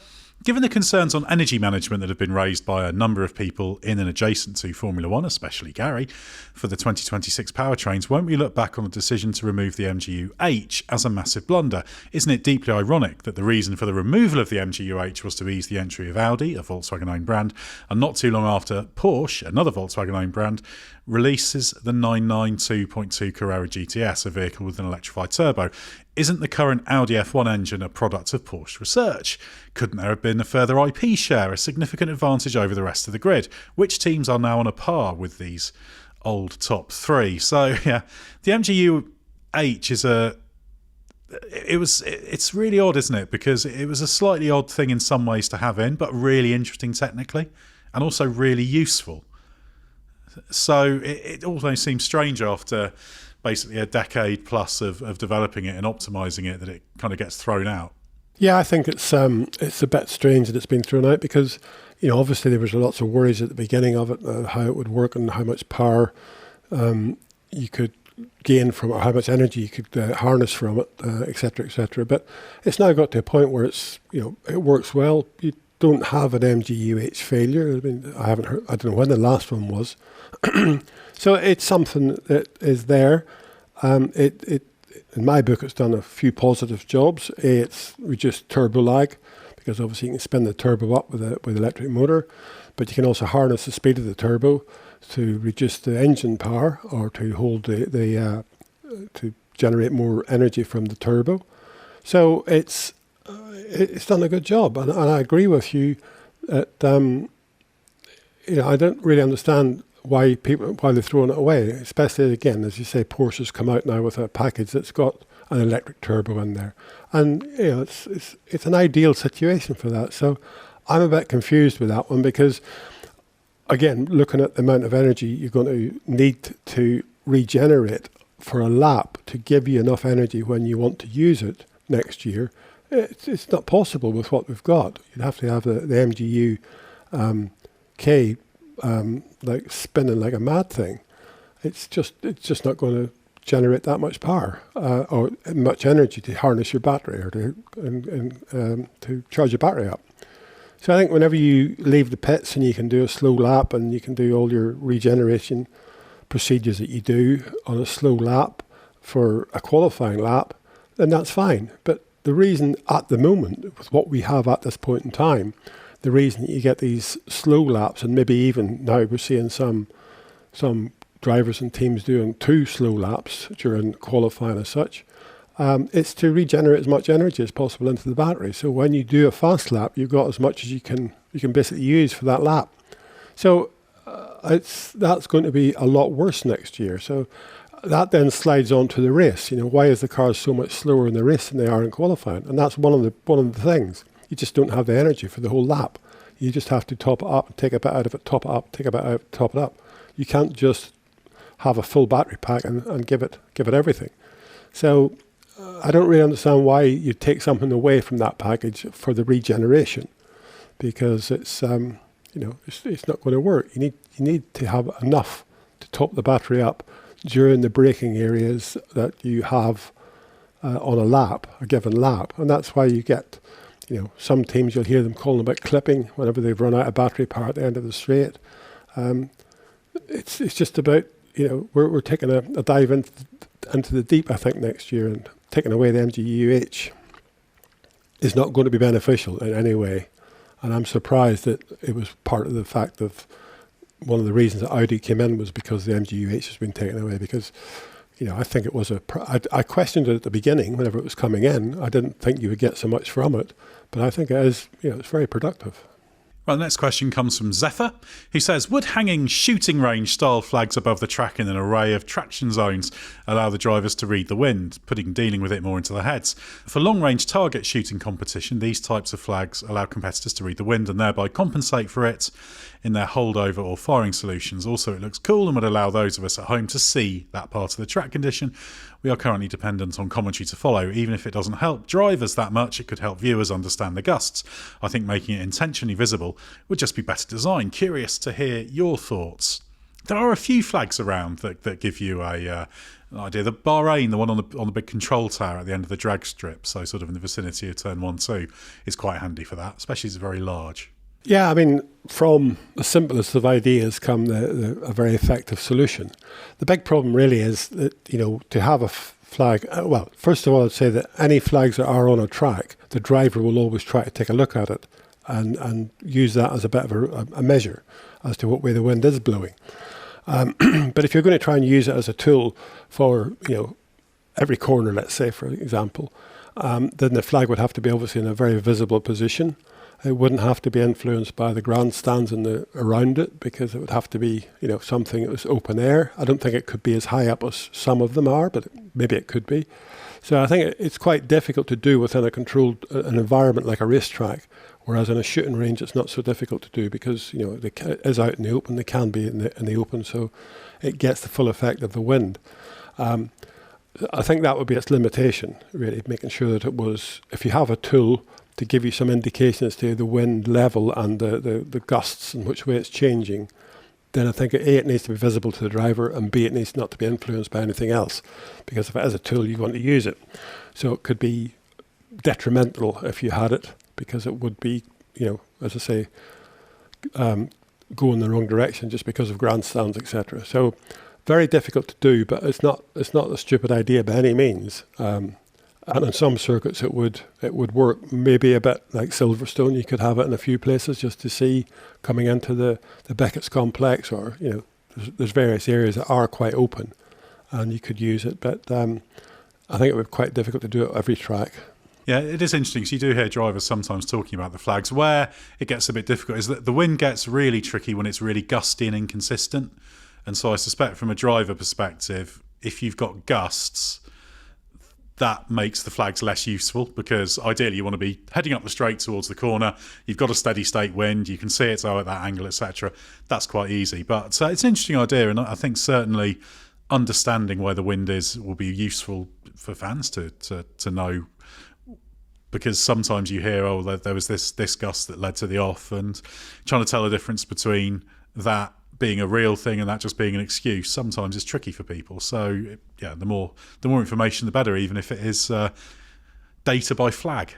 Given the concerns on energy management that have been raised by a number of people in and adjacent to Formula One, especially Gary, for the 2026 powertrains, won't we look back on the decision to remove the MGU-H as a massive blunder? Isn't it deeply ironic that the reason for the removal of the MGU-H was to ease the entry of Audi, a Volkswagen-owned brand, and not too long after Porsche, another Volkswagen-owned brand, releases the 992.2 Carrera GTS, a vehicle with an electrified turbo? Isn't the current Audi F1 engine a product of Porsche research? Couldn't there have been a further IP share, a significant advantage over the rest of the grid? Which teams are now on a par with these old top three? So yeah, the MGU-H is it's really odd, isn't it? Because it was a slightly odd thing in some ways to have in, but really interesting technically, and also really useful. So it almost seems strange after basically a decade plus of developing it and optimizing it that it kind of gets thrown out.
Yeah, I think it's a bit strange that it's been thrown out because, obviously there was lots of worries at the beginning of it, how it would work and how much power you could gain from it, or how much energy you could harness from it, etc., etc. But it's now got to a point where it's, it works well. You don't have an MGU-H failure. I mean, I don't know when the last one was. So it's something that is there. It in my book, it's done a few positive jobs. It's reduced turbo lag because obviously you can spin the turbo up with electric motor, but you can also harness the speed of the turbo to reduce the engine power or to hold to generate more energy from the turbo. So it's done a good job, and I agree with you that I don't really understand why they're throwing it away, especially again, as you say, Porsche's come out now with a package that's got an electric turbo in there, and it's an ideal situation for that. So I'm a bit confused with that one because, again, looking at the amount of energy you're going to need to regenerate for a lap to give you enough energy when you want to use it next year, it's not possible with what we've got. You'd have to have the MGU K like spinning like a mad thing. It's just not going to generate that much power or much energy to harness your battery or to charge your battery up. So I think whenever you leave the pits and you can do a slow lap and you can do all your regeneration procedures that you do on a slow lap for a qualifying lap, then that's fine. But the reason at the moment, with what we have at this point in time, the reason that you get these slow laps, and maybe even now we're seeing some drivers and teams doing 2 slow laps during qualifying as such, it's to regenerate as much energy as possible into the battery. So when you do a fast lap, you've got as much as you can basically use for that lap. So that's going to be a lot worse next year. So that then slides on to the race. Why is the car so much slower in the race than they are in qualifying? And that's one of the things. You just don't have the energy for the whole lap. You just have to top it up, take a bit out of it, top it up, take a bit out, top it up. You can't just have a full battery pack and give it everything. So I don't really understand why you take something away from that package for the regeneration, because it's it's not going to work. You need to have enough to top the battery up during the braking areas that you have on a given lap, and that's why you get. Some teams you'll hear them calling about clipping whenever they've run out of battery power at the end of the straight. It's just about we're taking a dive into the deep, I think, next year, and taking away the MGU-H is not going to be beneficial in any way. And I'm surprised that it was part of the fact of one of the reasons that Audi came in was because the MGU-H has been taken away. Because I think it was I questioned it at the beginning whenever it was coming in. I didn't think you would get so much from it, but I think it is, it's very productive.
Well, the next question comes from Zephyr, who says, would hanging shooting range style flags above the track in an array of traction zones allow the drivers to read the wind, dealing with it more into their heads? For long-range target shooting competition, these types of flags allow competitors to read the wind and thereby compensate for it in their holdover or firing solutions. Also, it looks cool and would allow those of us at home to see that part of the track condition we are currently dependent on commentary to follow. Even if it doesn't help drivers that much, it could help viewers understand the gusts. I think making it intentionally visible would just be better design. Curious to hear your thoughts. There are a few flags around that give you an idea. The Bahrain, the one on the big control tower at the end of the drag strip, so sort of in the vicinity of turn 1-2, is quite handy for that, especially as it's very large.
Yeah, I mean, from the simplest of ideas come a very effective solution. The big problem really is that, to have a flag, well, first of all, I'd say that any flags that are on a track, the driver will always try to take a look at it and use that as a bit of a measure as to what way the wind is blowing. But if you're going to try and use it as a tool for, every corner, let's say, for example, then the flag would have to be obviously in a very visible position. It wouldn't have to be influenced by the grandstands around it, because it would have to be, something that was open air. I don't think it could be as high up as some of them are, but maybe it could be. So I think it's quite difficult to do within a controlled an environment like a racetrack, whereas in a shooting range it's not so difficult to do because, it is out in the open, they can be in the open, so it gets the full effect of the wind. I think that would be its limitation, really, making sure that it was, if you have a tool to give you some indication as to the wind level and the gusts and which way it's changing, then I think A, it needs to be visible to the driver, and B, it needs not to be influenced by anything else, because if it is a tool, you want to use it. So it could be detrimental if you had it, because it would be, as I say, go in the wrong direction just because of grandstands, etc. So very difficult to do, but it's not a stupid idea by any means. And in some circuits it would work, maybe a bit like Silverstone. You could have it in a few places just to see coming into the Beckett's complex, or there's various areas that are quite open and you could use it, but I think it would be quite difficult to do it at every track.
Yeah, it is interesting because you do hear drivers sometimes talking about the flags. Where it gets a bit difficult is that the wind gets really tricky when it's really gusty and inconsistent, and so I suspect from a driver perspective, if you've got gusts, that makes the flags less useful, because ideally you want to be heading up the straight towards the corner. You've got a steady state wind, you can see it's at that angle, etc. That's quite easy. But it's an interesting idea, and I think certainly understanding where the wind is will be useful for fans to know, because sometimes you hear, there was this gust that led to the off, and trying to tell the difference between that being a real thing and that just being an excuse sometimes is tricky for people. So yeah, the more information the better, even if it is data by flag.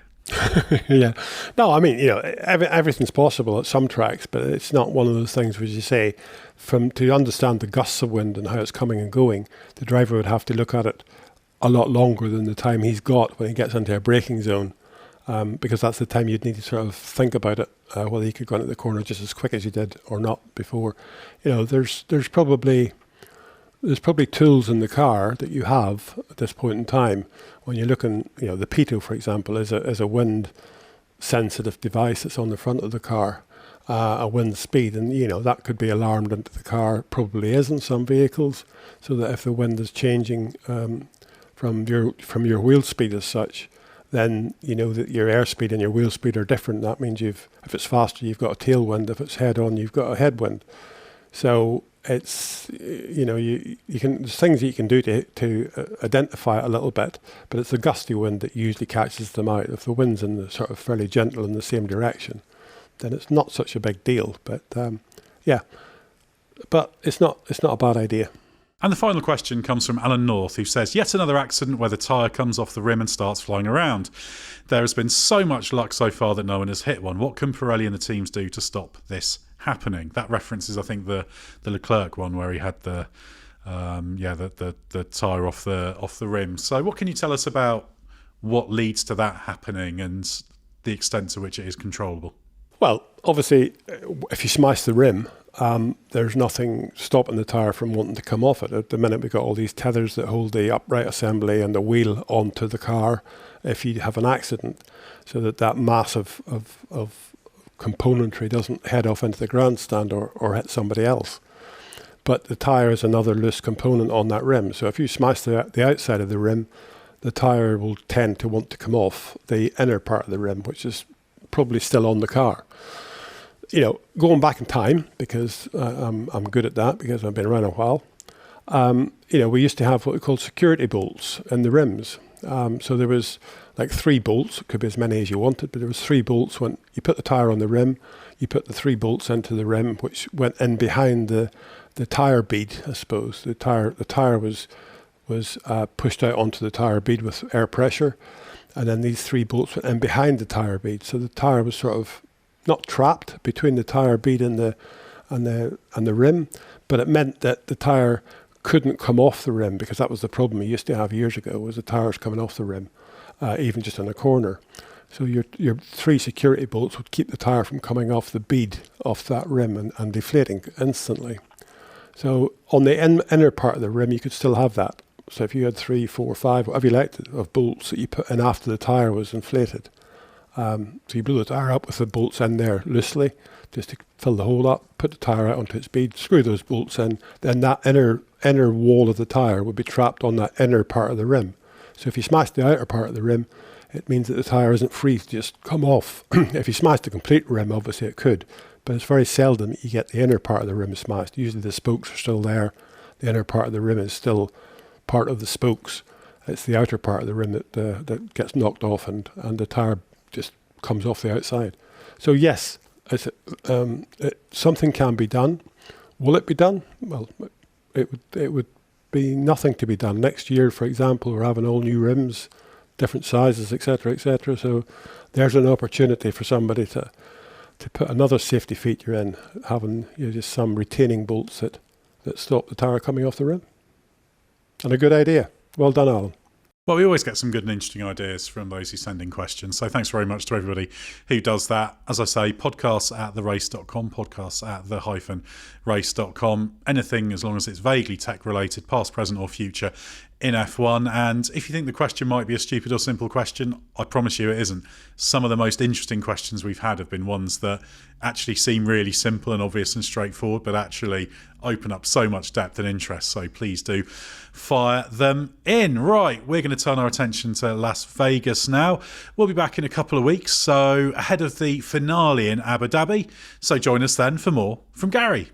Yeah, no, I mean, everything's possible at some tracks, but it's not one of those things where you say, to understand the gusts of wind and how it's coming and going, the driver would have to look at it a lot longer than the time he's got when he gets into a braking zone, because that's the time you'd need to sort of think about it, whether you could go into the corner just as quick as you did or not before. There's probably tools in the car that you have at this point in time. When you're looking, the pitot, for example, is a wind sensitive device that's on the front of the car, a wind speed, and that could be alarmed into the car. Probably is in some vehicles, so that if the wind is changing from your wheel speed as such, then you know that your airspeed and your wheel speed are different. That means if it's faster, you've got a tailwind. If it's head on, you've got a headwind. So it's, you can, there's things that you can do to identify it a little bit, but it's the gusty wind that usually catches them out. If the wind's in the sort of fairly gentle in the same direction, then it's not such a big deal. But yeah, but it's not a bad idea.
And the final question comes from Alan North, who says, yet another accident where the tyre comes off the rim and starts flying around. There has been so much luck so far that no one has hit one. What can Pirelli and the teams do to stop this happening? That references, I think, the Leclerc one where he had the tyre off the rim. So what can you tell us about what leads to that happening and the extent to which it is controllable?
Well, obviously, if you smash the rim, there's nothing stopping the tyre from wanting to come off it. At the minute, we've got all these tethers that hold the upright assembly and the wheel onto the car if you have an accident, so that mass of componentry doesn't head off into the grandstand or hit somebody else. But the tyre is another loose component on that rim. So if you smash the outside of the rim, the tyre will tend to want to come off the inner part of the rim, which is probably still on the car. Going back in time, because I'm good at that because I've been around a while, we used to have what we called security bolts in the rims. So there was like 3 bolts, it could be as many as you wanted, but there was 3 bolts. When you put the tyre on the rim, you put the 3 bolts into the rim, which went in behind the the tyre bead, I suppose. The tyre was pushed out onto the tyre bead with air pressure, and then these 3 bolts went in behind the tyre bead. So the tyre was sort of not trapped between the tyre bead and the rim, but it meant that the tyre couldn't come off the rim, because that was the problem we used to have years ago, was the tyres coming off the rim, even just on a corner. So your 3 security bolts would keep the tyre from coming off the bead off that rim and deflating instantly. So on the inner part of the rim, you could still have that. So if you had 3, 4, 5, whatever you liked of bolts that you put in after the tyre was inflated, so you blew the tyre up with the bolts in there loosely, just to fill the hole up, put the tyre out onto its bead, screw those bolts in, then that inner wall of the tyre would be trapped on that inner part of the rim. So if you smash the outer part of the rim, it means that the tyre isn't free to just come off. If you smash the complete rim, obviously it could, but it's very seldom you get the inner part of the rim smashed. Usually the spokes are still there. The inner part of the rim is still part of the spokes. It's the outer part of the rim that gets knocked off, and the tyre just comes off the outside. So yes, something can be done. Will it be done? Well, it would be nothing to be done. Next year, for example, we're having all new rims, different sizes, etc., etc. So there's an opportunity for somebody to put another safety feature in, having just some retaining bolts that stop the tyre coming off the rim. And a good idea. Well done, Alan.
Well, we always get some good and interesting ideas from those who send in questions. So thanks very much to everybody who does that. As I say, podcasts@therace.com, podcasts@the-race.com. Anything as long as it's vaguely tech related, past, present or future in F1. And if you think the question might be a stupid or simple question, I promise you it isn't. Some of the most interesting questions we've had have been ones that actually seem really simple and obvious and straightforward, but actually open up so much depth and interest. So please do fire them in. Right, we're going to turn our attention to Las Vegas now. We'll be back in a couple of weeks, so ahead of the finale in Abu Dhabi. So join us then for more from Gary.